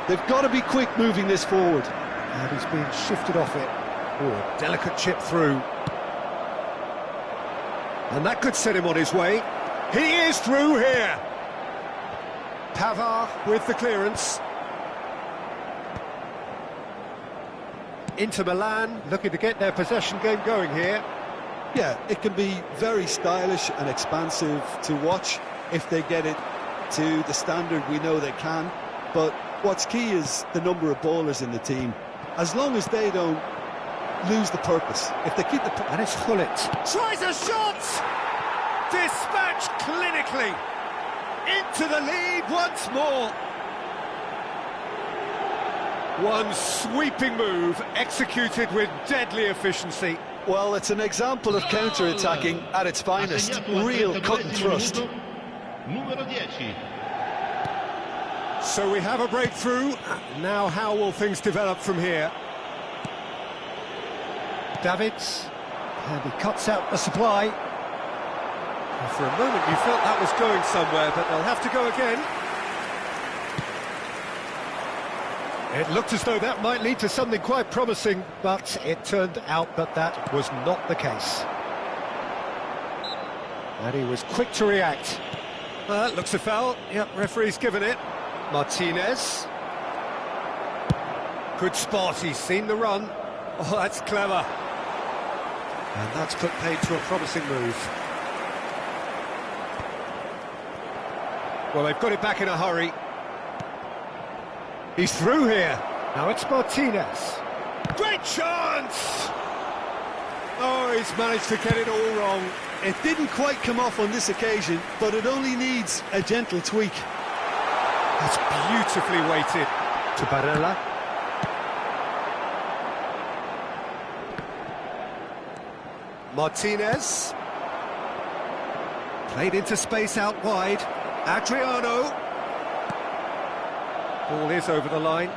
They've got to be quick moving this forward. And he's been shifted off it. Oh, delicate chip through. And that could set him on his way. He is through here. Pavard with the clearance. Inter Milan looking to get their possession game going here. Yeah, it can be very stylish and expansive to watch if they get it to the standard we know they can. But what's key is the number of ballers in the team. As long as they don't lose the purpose. If they keep the... And it's Hullet. Tries a shot! Dispatched clinically. Into the lead once more. One sweeping move executed with deadly efficiency. Well, it's an example of counter-attacking at its finest. Real cut and thrust. Numero 10. So we have a breakthrough. Now how will things develop from here? Davids, and he cuts out the supply. And for a moment you felt that was going somewhere, but they'll have to go again. It looked as though that might lead to something quite promising, but it turned out that that was not the case. And he was quick to react. Looks a foul. Yep, referee's given it. Martinez. Good spot, he's seen the run. Oh, that's clever. And that's put paid to a promising move. Well, they've got it back in a hurry. He's through here. Now it's Martinez. Great chance! Oh, he's managed to get it all wrong. It didn't quite come off on this occasion, but it only needs a gentle tweak. That's beautifully weighted. To Barella. Martinez. Played into space out wide. Adriano. Ball is over the line.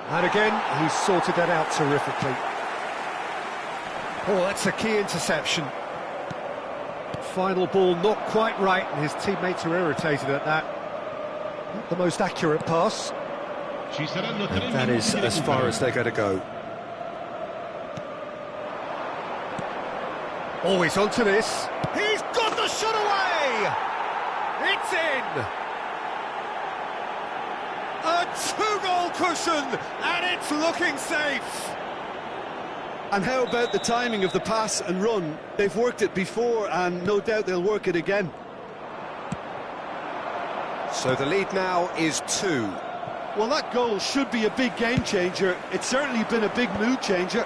And again, he's sorted that out terrifically. Oh, that's a key interception. Final ball not quite right, and his teammates are irritated at that. Not the most accurate pass. And that is as far as they're going to go. Always onto this. He's got the shot away! It's in! A two-goal cushion, and it's looking safe! And how about the timing of the pass and run? They've worked it before, and no doubt they'll work it again. So the lead now is 2. Well, that goal should be a big game changer. It's certainly been a big mood changer.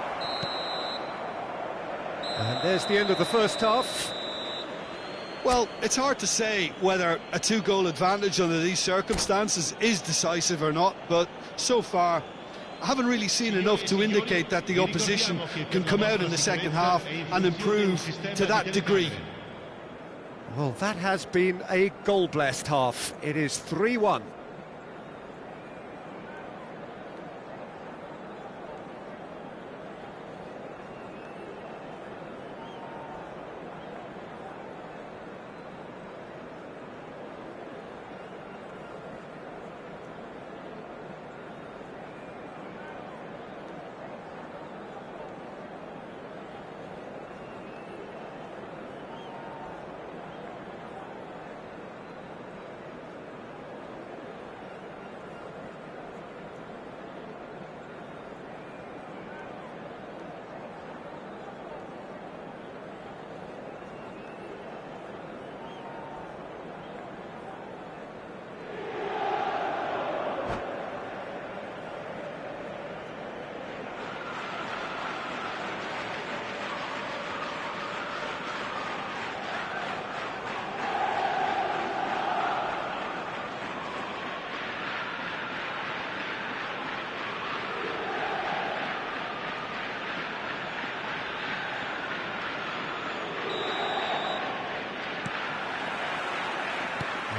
And there's the end of the first half. Well, it's hard to say whether a two-goal advantage under these circumstances is decisive or not, but so far I haven't really seen enough to indicate that the opposition can come out in the second half and improve to that degree. Well, that has been a goal-blessed half. It is 3-1.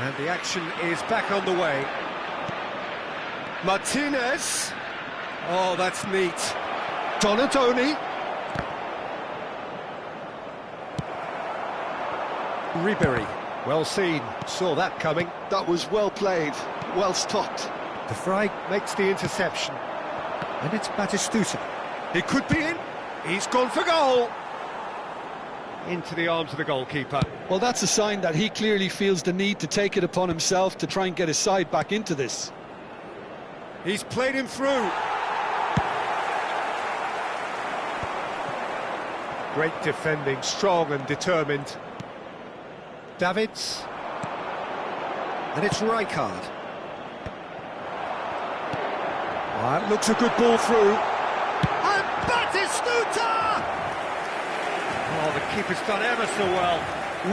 And the action is back on the way. Martinez. Oh, that's neat. Donatoni. Ribery. Well seen. Saw that coming. That was well played, well stopped. De Vrij makes the interception. And it's Batistuta. He could be in. He's gone for goal. Into the arms of the goalkeeper. Well, that's a sign that he clearly feels the need to take it upon himself to try and get his side back into this. He's played him through. Great defending, strong and determined. Davids. And it's Rijkaard. That looks a good ball through. And Batistuta! Oh, the keeper's done ever so well.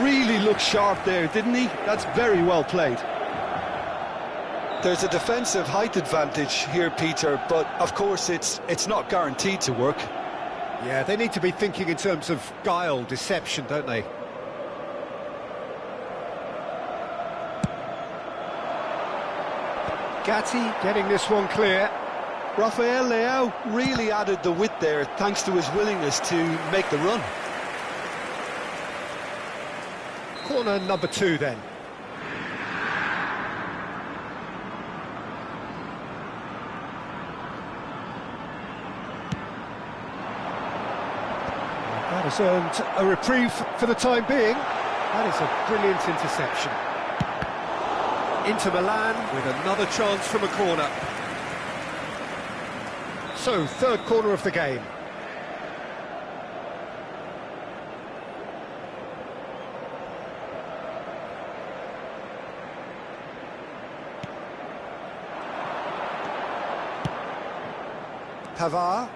Really looked sharp there, didn't he? That's very well played. There's a defensive height advantage here, Peter, but of course it's not guaranteed to work. Yeah, they need to be thinking in terms of guile, deception, don't they? Gatti getting this one clear. Rafael Leao really added the width there thanks to his willingness to make the run. Corner number 2 then. That has earned a reprieve for the time being. That is a brilliant interception. Inter Milan with another chance from a corner. So, third corner of the game. Pavard.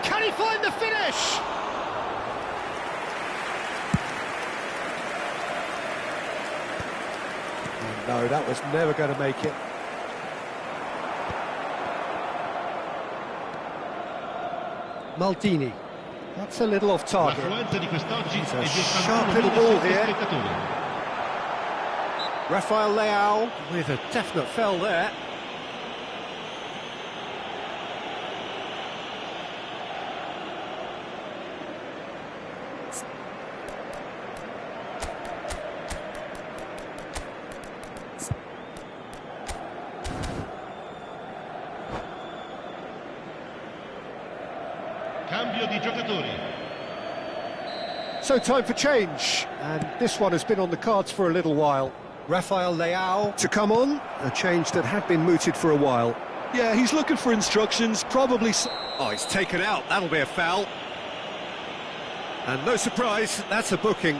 Can he find the finish? No, that was never going to make it. Maldini. That's a little off target. It's a sharp little ball here. Rafael Leao with a definite fell there. Cambio di giocatori. So time for change, and this one has been on the cards for a little while. Rafael Leao to come on, a change that had been mooted for a while. Yeah, he's looking for instructions, probably... Oh, he's taken out, that'll be a foul. And no surprise, that's a booking.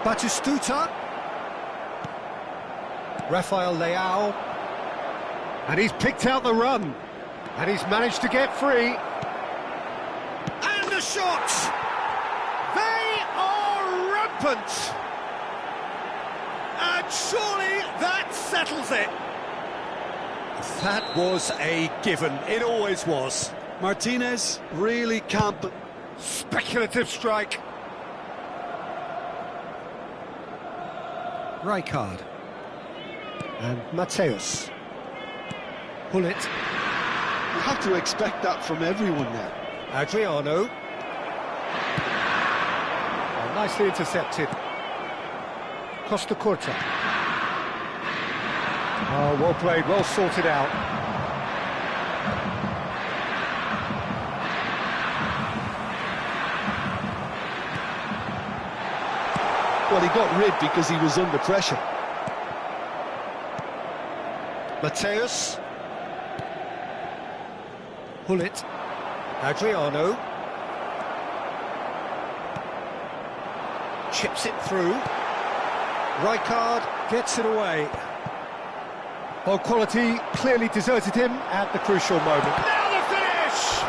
Batistuta. Rafael Leao. And he's picked out the run. And he's managed to get free. And the shot! They are rampant! And surely that settles it. That was a given. It always was. Martinez really can't... Speculative strike. Rijkaard. And Mateus. Pull it. You have to expect that from everyone now. Adriano. Oh, nicely intercepted. Costa Curta. Oh, well played, well sorted out. Well, he got rid because he was under pressure. Mateus. Pull it. Adriano. Chips it through. Rijkaard gets it away. Well, quality clearly deserted him at the crucial moment. Now the finish!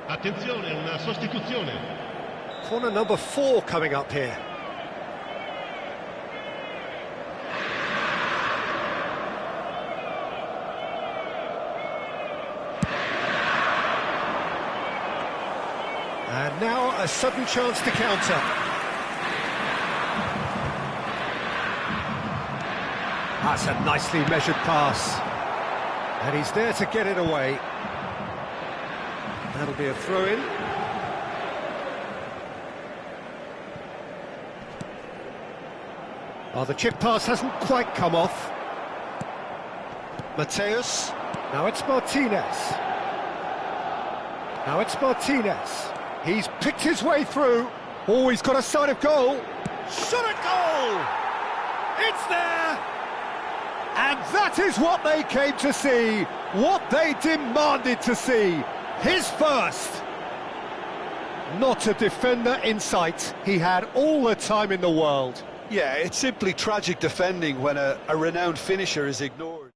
Attenzione, una sostituzione. Corner number 4 coming up here. And now a sudden chance to counter. That's a nicely measured pass. And he's there to get it away. That'll be a throw-in. Oh, the chip pass hasn't quite come off. Mateus. Now it's Martinez. Now it's Martinez. He's picked his way through. Oh, he's got a sight of goal. Shot at goal! It's there! And that is what they came to see, what they demanded to see. His first. Not a defender in sight. He had all the time in the world. Yeah, it's simply tragic defending when a renowned finisher is ignored.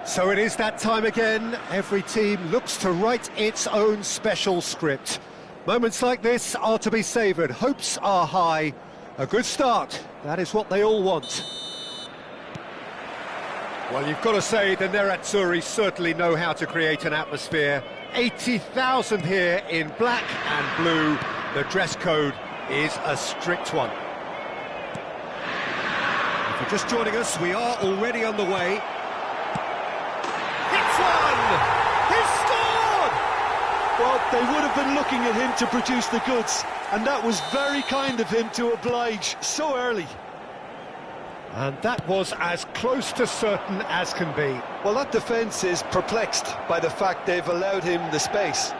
So it is that time again. Every team looks to write its own special script. Moments like this are to be savoured. Hopes are high. A good start. That is what they all want. Well, you've got to say the Nerazzurri certainly know how to create an atmosphere. 80,000 here in black and blue. The dress code is a strict one. If you're just joining us, we are already on the way. Hits one! He's scored! Well, they would have been looking at him to produce the goods, and that was very kind of him to oblige so early. And that was as close to certain as can be. Well, that defence is perplexed by the fact they've allowed him the space.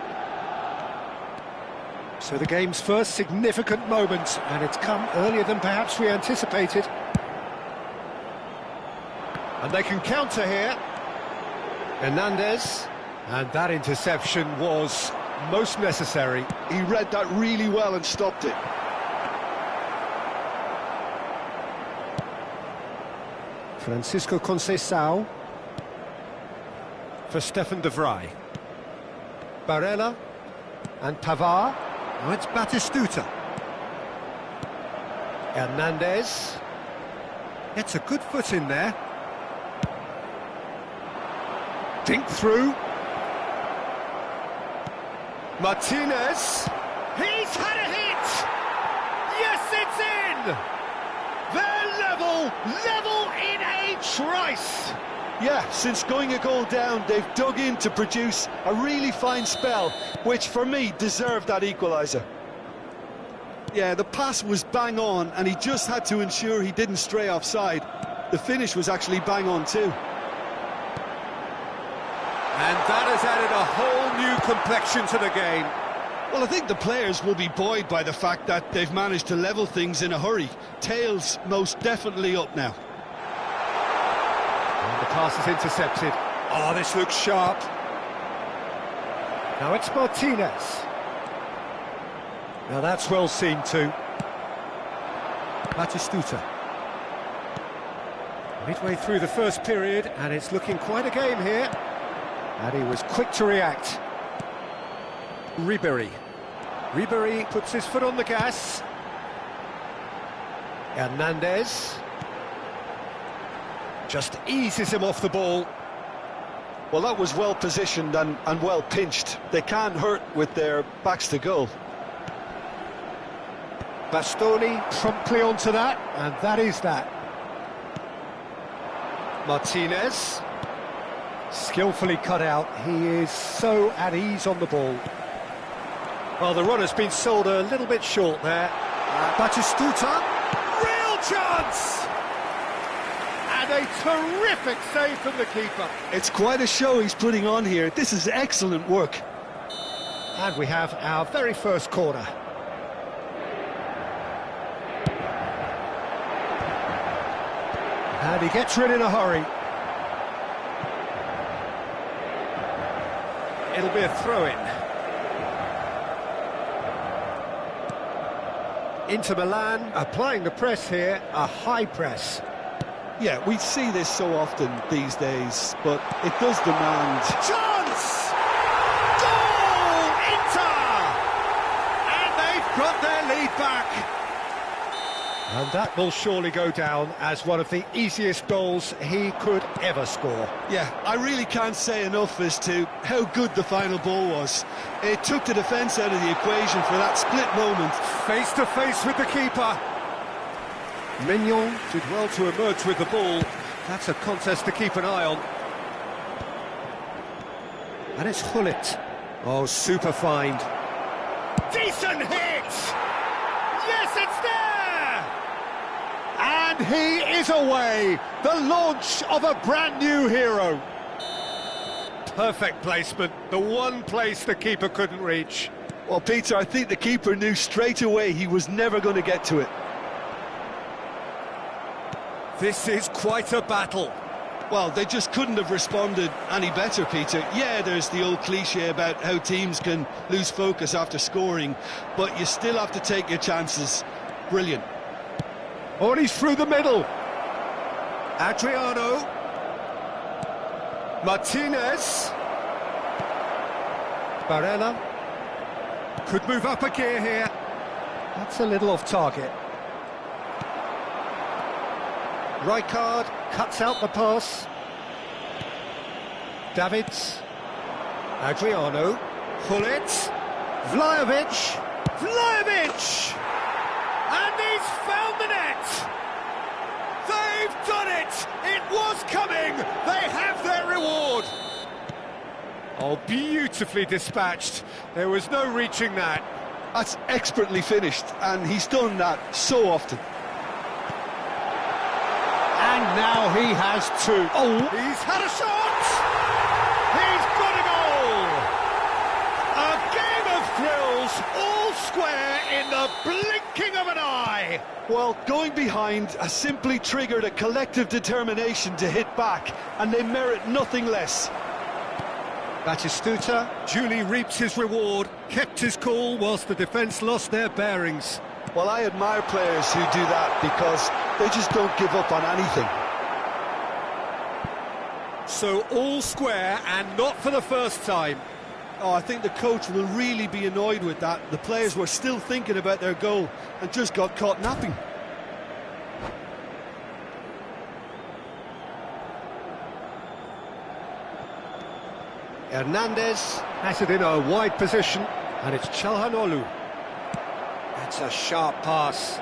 So the game's first significant moment, and it's come earlier than perhaps we anticipated. And they can counter here. Hernandez, and that interception was most necessary. He read that really well and stopped it. Francisco Conceição for Stefan de Vrij. Barella and Pavard. Now it's Batistuta. Hernandez gets a good foot in there. Dink through. Martinez. He's had a hit! Yes, it's in! They're level in a trice! Yeah, since going a goal down, they've dug in to produce a really fine spell, which for me deserved that equaliser. Yeah, the pass was bang on, and he just had to ensure he didn't stray offside. The finish was actually bang on too. And that has added a whole new complexion to the game. Well, I think the players will be buoyed by the fact that they've managed to level things in a hurry. Tails most definitely up now. And the pass is intercepted. Oh, this looks sharp. Now it's Martinez. Now that's well seen too. Batistuta. Midway through the first period, and it's looking quite a game here. And he was quick to react. Ribéry puts his foot on the gas. Hernandez just eases him off the ball. Well, that was well positioned and well pinched. They can't hurt with their backs to goal. Bastoni promptly onto that, and that is that. Martinez, skillfully cut out. He is so at ease on the ball. Well, the run has been sold a little bit short there. Batistuta, real chance! And a terrific save from the keeper. It's quite a show he's putting on here. This is excellent work. And we have our very first corner. And he gets rid in a hurry. It'll be a throw-in. Inter Milan applying the press here, a high press. Yeah, we see this so often these days, but it does demand... Chance! Goal! Inter! And they've got their lead back. And that will surely go down as one of the easiest goals he could ever score. Yeah, I really can't say enough as to how good the final ball was. It took the defence out of the equation for that split moment. Face to face with the keeper. Mignon did well to emerge with the ball. That's a contest to keep an eye on. And it's Hullet. Oh, super find. Decent hit! Yes, it's there! And he is away! The launch of a brand new hero. Perfect placement, the one place the keeper couldn't reach. Well, Peter, I think the keeper knew straight away he was never going to get to it. This is quite a battle. Well, they just couldn't have responded any better, Peter. Yeah, there's the old cliche about how teams can lose focus after scoring, but you still have to take your chances. Brilliant. Oh, and he's through the middle. Adriano. Martinez. Barella. Could move up a gear here. That's a little off target. Rijkaard cuts out the pass. Davids. Adriano. Hullet. Vlahovic. Vlahovic! And he's found the net! They've done it! It was coming! They have their reward! Oh, beautifully dispatched. There was no reaching that. That's expertly finished, and he's done that so often. And now he has two. Oh, he's had a shot! He's got a goal! A game of thrills, all square in the blinking of an eye! Well, going behind has simply triggered a collective determination to hit back, and they merit nothing less. Batistuta duly reaped his reward, kept his cool whilst the defence lost their bearings. Well, I admire players who do that because they just don't give up on anything. So all square, and not for the first time. Oh, I think the coach will really be annoyed with that. The players were still thinking about their goal and just got caught napping. Hernandez has it in a wide position, and it's Çalhanoğlu. That's a sharp pass.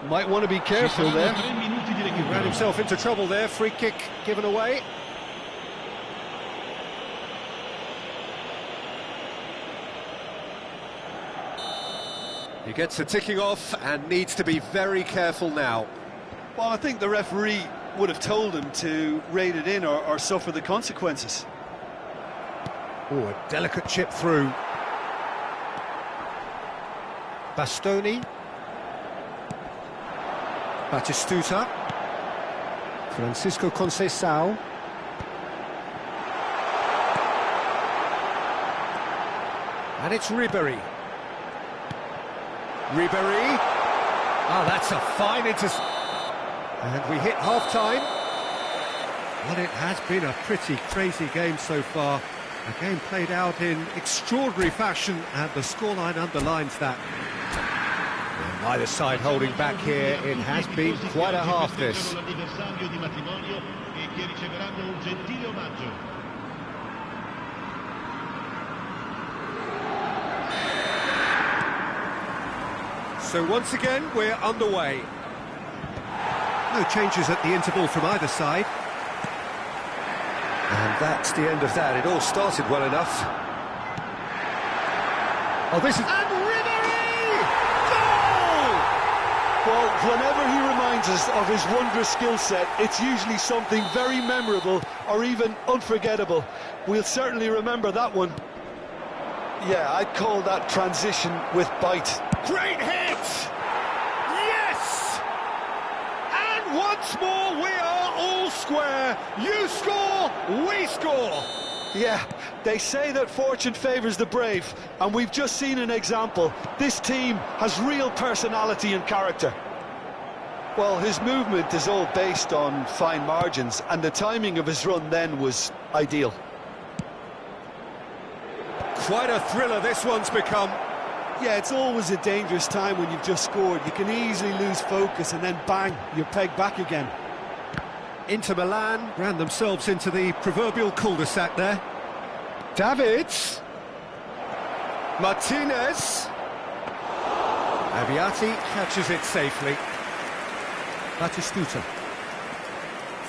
Might want to be careful there. He ran himself into trouble there, free kick given away. He gets a ticking off and needs to be very careful now. Well, I think the referee would have told him to rate it in or suffer the consequences. Oh, a delicate chip through. Bastoni. Batistuta. Francisco Conceição. And it's Ribéry. Ribéry. Oh, that's a fine And we hit half-time. Well, it has been a pretty crazy game so far. A game played out in extraordinary fashion, and the scoreline underlines that. And neither side holding back here. It has been quite a half, this. So once again, we're underway. No changes at the interval from either side. And that's the end of that. It all started well enough. Oh, this is... And Ribéry! Goal! Well, whenever he reminds us of his wondrous skill set, it's usually something very memorable or even unforgettable. We'll certainly remember that one. Yeah, I'd call that transition with bite. Great hit! Yes! And once more we are all square. You score, we score. Yeah, they say that fortune favours the brave, and we've just seen an example. This team has real personality and character. Well, his movement is all based on fine margins, and the timing of his run then was ideal. Quite a thriller this one's become. Yeah, it's always a dangerous time when you've just scored. You can easily lose focus and then bang, you're pegged back again. Inter Milan ran themselves into the proverbial cul-de-sac there. Davids. Martinez. Aviati catches it safely. Batistuta.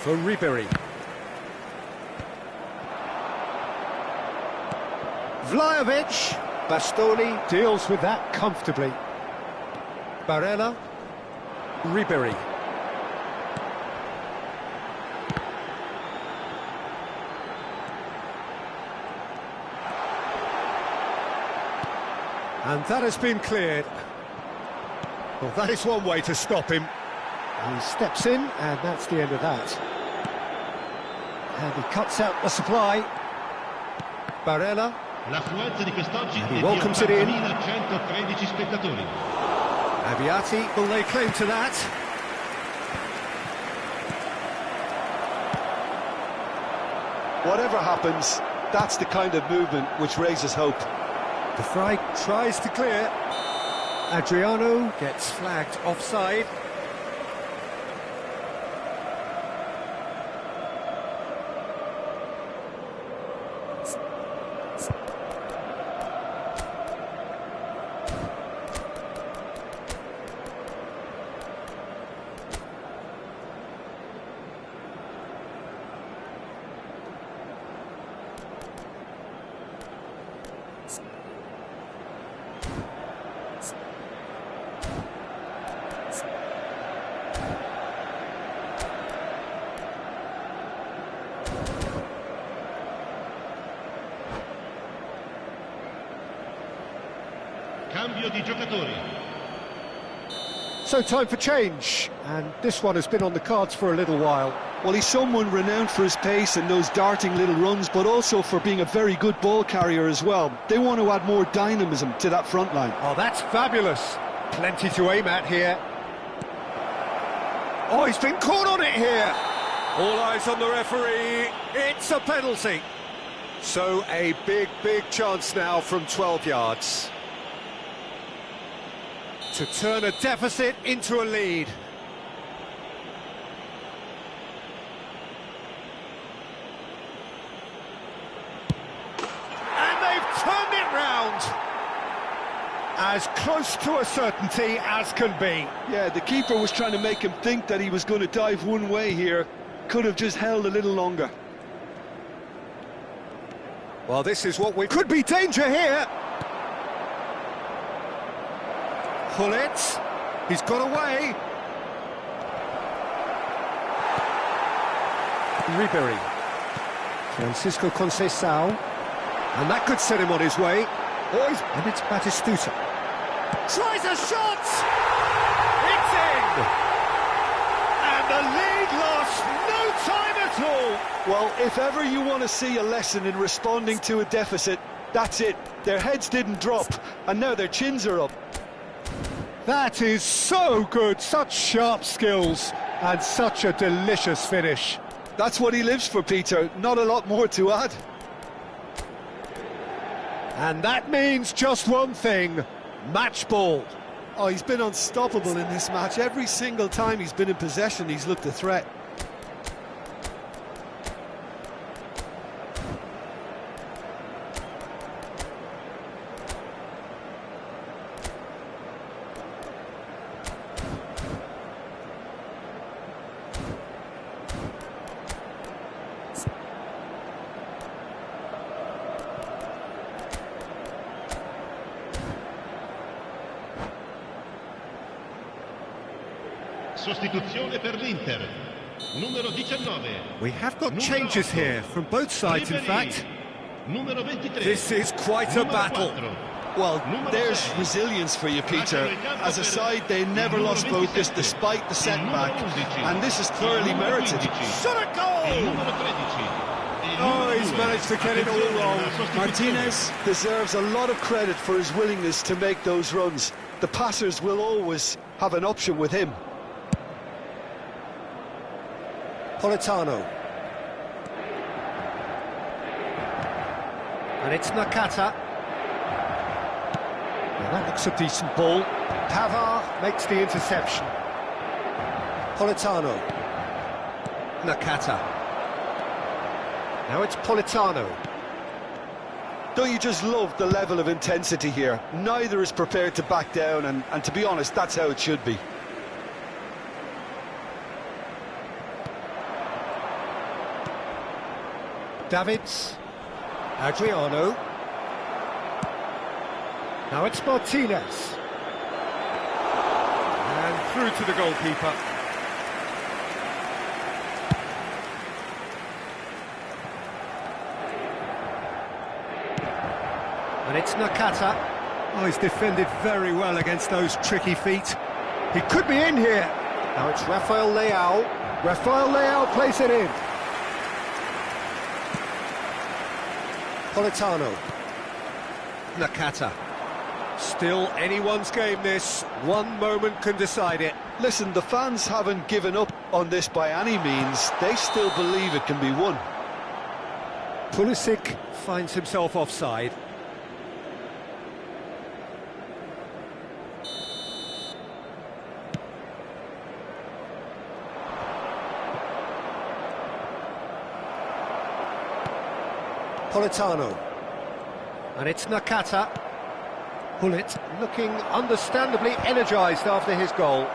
For Ribéry. Vlahovic. Bastoni deals with that comfortably. Barella. Ribéry. And that has been cleared. Well, that is one way to stop him. He steps in, and that's the end of that. And he cuts out the supply. Barella. And he welcomes it in. Aviati will lay claim to that. Whatever happens, that's the kind of movement which raises hope. De Vrij tries to clear. Adriano gets flagged offside. Cambio di giocatori. So time for change, and this one has been on the cards for a little while. Well, he's someone renowned for his pace and those darting little runs, but also for being a very good ball carrier as well. They want to add more dynamism to that front line. Oh, that's fabulous. Plenty to aim at here. Oh, he's been caught on it here. All eyes on the referee. It's a penalty. So a big chance now from 12 yards. To turn a deficit into a lead. And they've turned it round. As close to a certainty as can be. Yeah, the keeper was trying to make him think that he was going to dive one way here. Could have just held a little longer. Well, this is what we... Could be danger here. Hullet, he's got away. Ribery, Francisco Conceição, and that could set him on his way. And it's Batistuta. Tries a shot! It's in! And the lead lost no time at all. Well, if ever you want to see a lesson in responding to a deficit, that's it. Their heads didn't drop, and now their chins are up. That is so good, such sharp skills, and such a delicious finish. That's what he lives for, Peter, not a lot more to add. And that means just one thing, match ball. Oh, he's been unstoppable in this match. Every single time he's been in possession, he's looked a threat. Sostituzione per l'Inter. Numero 19. We have got changes here from both sides, in fact. Numero 23. This is quite a battle. Well, there's resilience for you, Peter. As a side, they never lost focus despite the setback, and this is clearly merited. Shot a goal! Oh, he's managed to get it all wrong. Martinez deserves a lot of credit for his willingness to make those runs. The passers will always have an option with him. Politano. And it's Nakata. Now that looks a decent ball. Pavard makes the interception. Politano. Nakata. Now it's Politano. Don't you just love the level of intensity here? Neither is prepared to back down, and to be honest, that's how it should be. Davids, Adriano, now it's Martinez, and through to the goalkeeper. And it's Nakata. Oh, he's defended very well against those tricky feet. He could be in here. Now it's Rafael Leao. Rafael Leao plays it in. Politano. Nakata. Still anyone's game this. One moment can decide it. Listen, the fans haven't given up on this by any means. They still believe it can be won. Pulisic finds himself offside. Politano. And it's Nakata. Hullet looking understandably energised after his goal.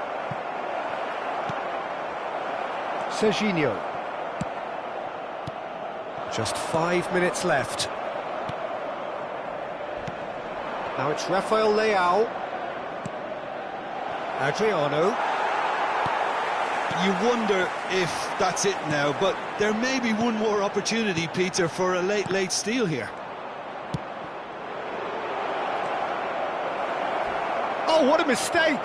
Serginho. Just 5 minutes left. Now it's Rafael Leao. Adriano. You wonder if that's it now, but there may be one more opportunity, Peter, for a late steal here. Oh, what a mistake!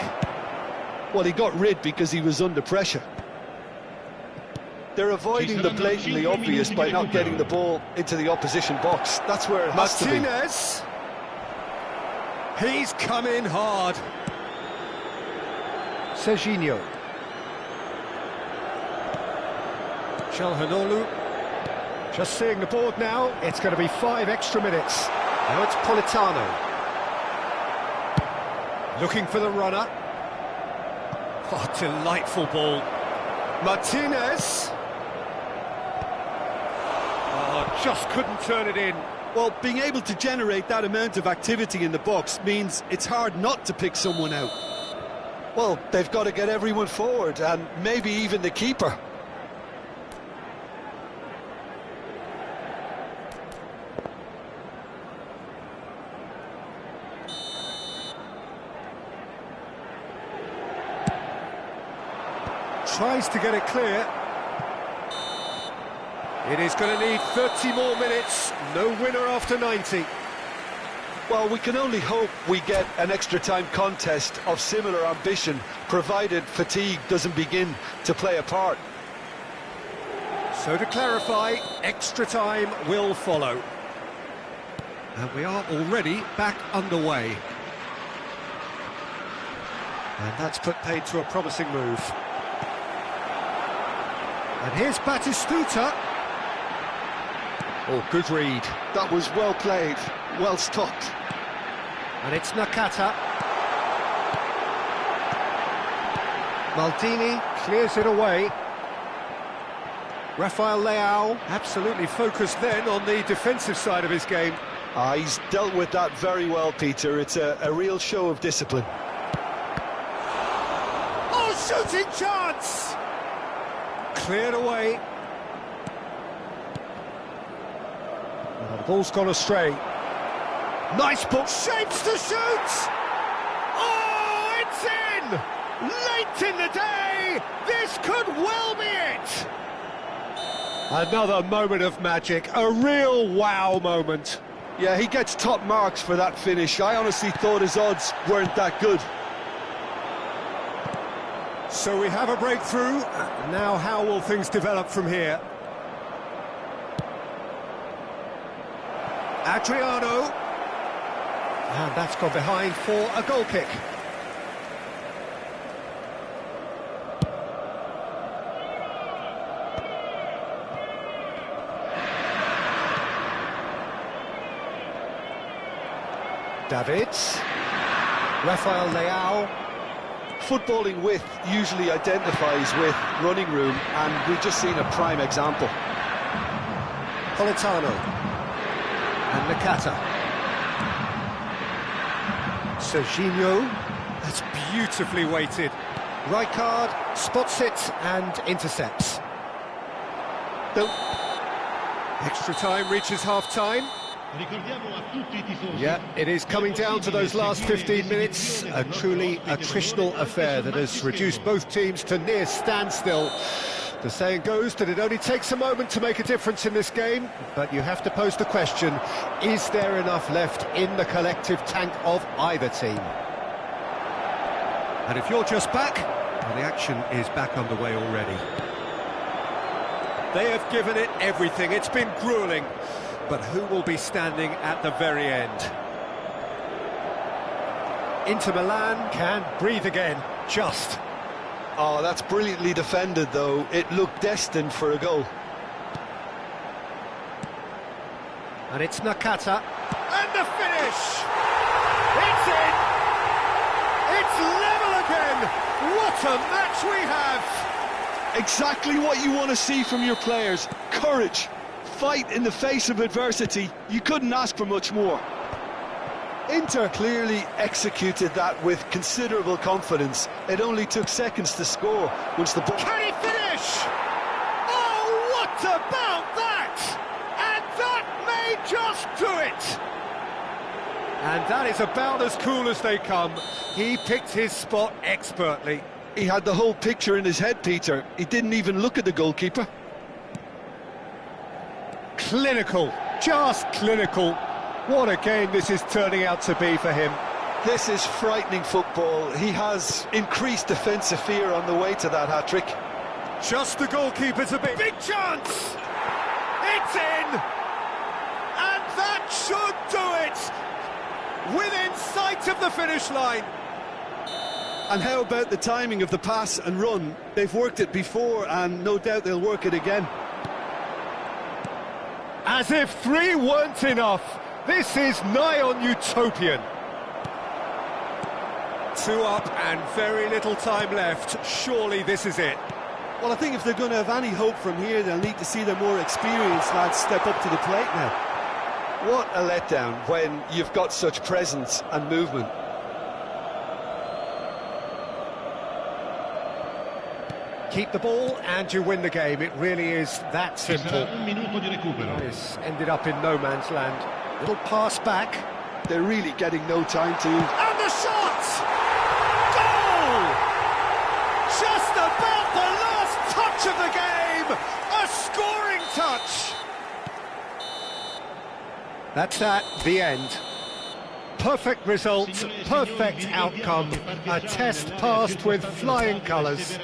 Well, he got rid because he was under pressure. They're avoiding the blatantly obvious by not getting the ball into the opposition box. That's where it has to be. Martinez! He's come in hard. Serginho. Calhanoglu. Just seeing the board now, it's going to be 5 extra minutes. Now it's Politano. Looking for the runner. Oh, delightful ball. Martinez. Oh, just couldn't turn it in. Well, being able to generate that amount of activity in the box means it's hard not to pick someone out. Well, they've got to get everyone forward, and maybe even the keeper. Tries to get it clear. It is going to need 30 more minutes. No winner after 90. Well, we can only hope we get an extra-time contest of similar ambition, provided fatigue doesn't begin to play a part. So to clarify, extra time will follow. And we are already back underway. And that's put paid to a promising move. And here's Batistuta. Oh, good read. That was well played, well stopped. And it's Nakata. Maldini clears it away. Rafael Leao absolutely focused then on the defensive side of his game. He's dealt with that very well, Peter. It's a real show of discipline. Oh, shooting chance! Cleared away. Oh, the ball's gone astray. Nice ball. Shapes to shoot! Oh, it's in! Late in the day! This could well be it! Another moment of magic. A real wow moment. Yeah, he gets top marks for that finish. I honestly thought his odds weren't that good. So we have a breakthrough. Now how will things develop from here? Adriano. And that's gone behind for a goal kick. Davids. Rafael Leao. Footballing width usually identifies with running room, and we've just seen a prime example. Politano. And Nakata. Serginho. That's beautifully weighted. Rijkaard spots it and intercepts. Extra time reaches half-time. Yeah, it is coming down to those last 15 minutes. A truly attritional affair that has reduced both teams to near standstill. The saying goes that it only takes a moment to make a difference in this game, but you have to pose the question, is there enough left in the collective tank of either team? And if you're just back, well, the action is back underway already. They have given it everything. It's been gruelling. But who will be standing at the very end? Inter Milan can breathe again, just. Oh, that's brilliantly defended, though. It looked destined for a goal. And it's Nakata. And the finish! It's in! It's level again! What a match we have! Exactly what you want to see from your players. Courage. Fight in the face of adversity. You couldn't ask for much more. Inter clearly executed that with considerable confidence. It only took seconds to score once the ball... Can he finish? Oh, what about that? And that may just do it! And that is about as cool as they come. He picked his spot expertly. He had the whole picture in his head, Peter. He didn't even look at the goalkeeper. Clinical, just clinical. What a game this is turning out to be for him. This is frightening football. He has increased defensive fear on the way to that hat-trick. Just the goalkeeper to beat. Big chance! It's in! And that should do it! Within sight of the finish line. And how about the timing of the pass and run? They've worked it before, and no doubt they'll work it again. As if 3 weren't enough, this is nigh on utopian. 2 up and very little time left. Surely this is it. Well, I think if they're going to have any hope from here, they'll need to see the more experienced lads step up to the plate now. What a letdown when you've got such presence and movement. Keep the ball and you win the game. It really is that simple. This ended up in no man's land. Little pass back. They're really getting no time to... And the shot! Goal! Just about the last touch of the game! A scoring touch! That's that, the end. Perfect result, perfect outcome. A test passed with flying colours.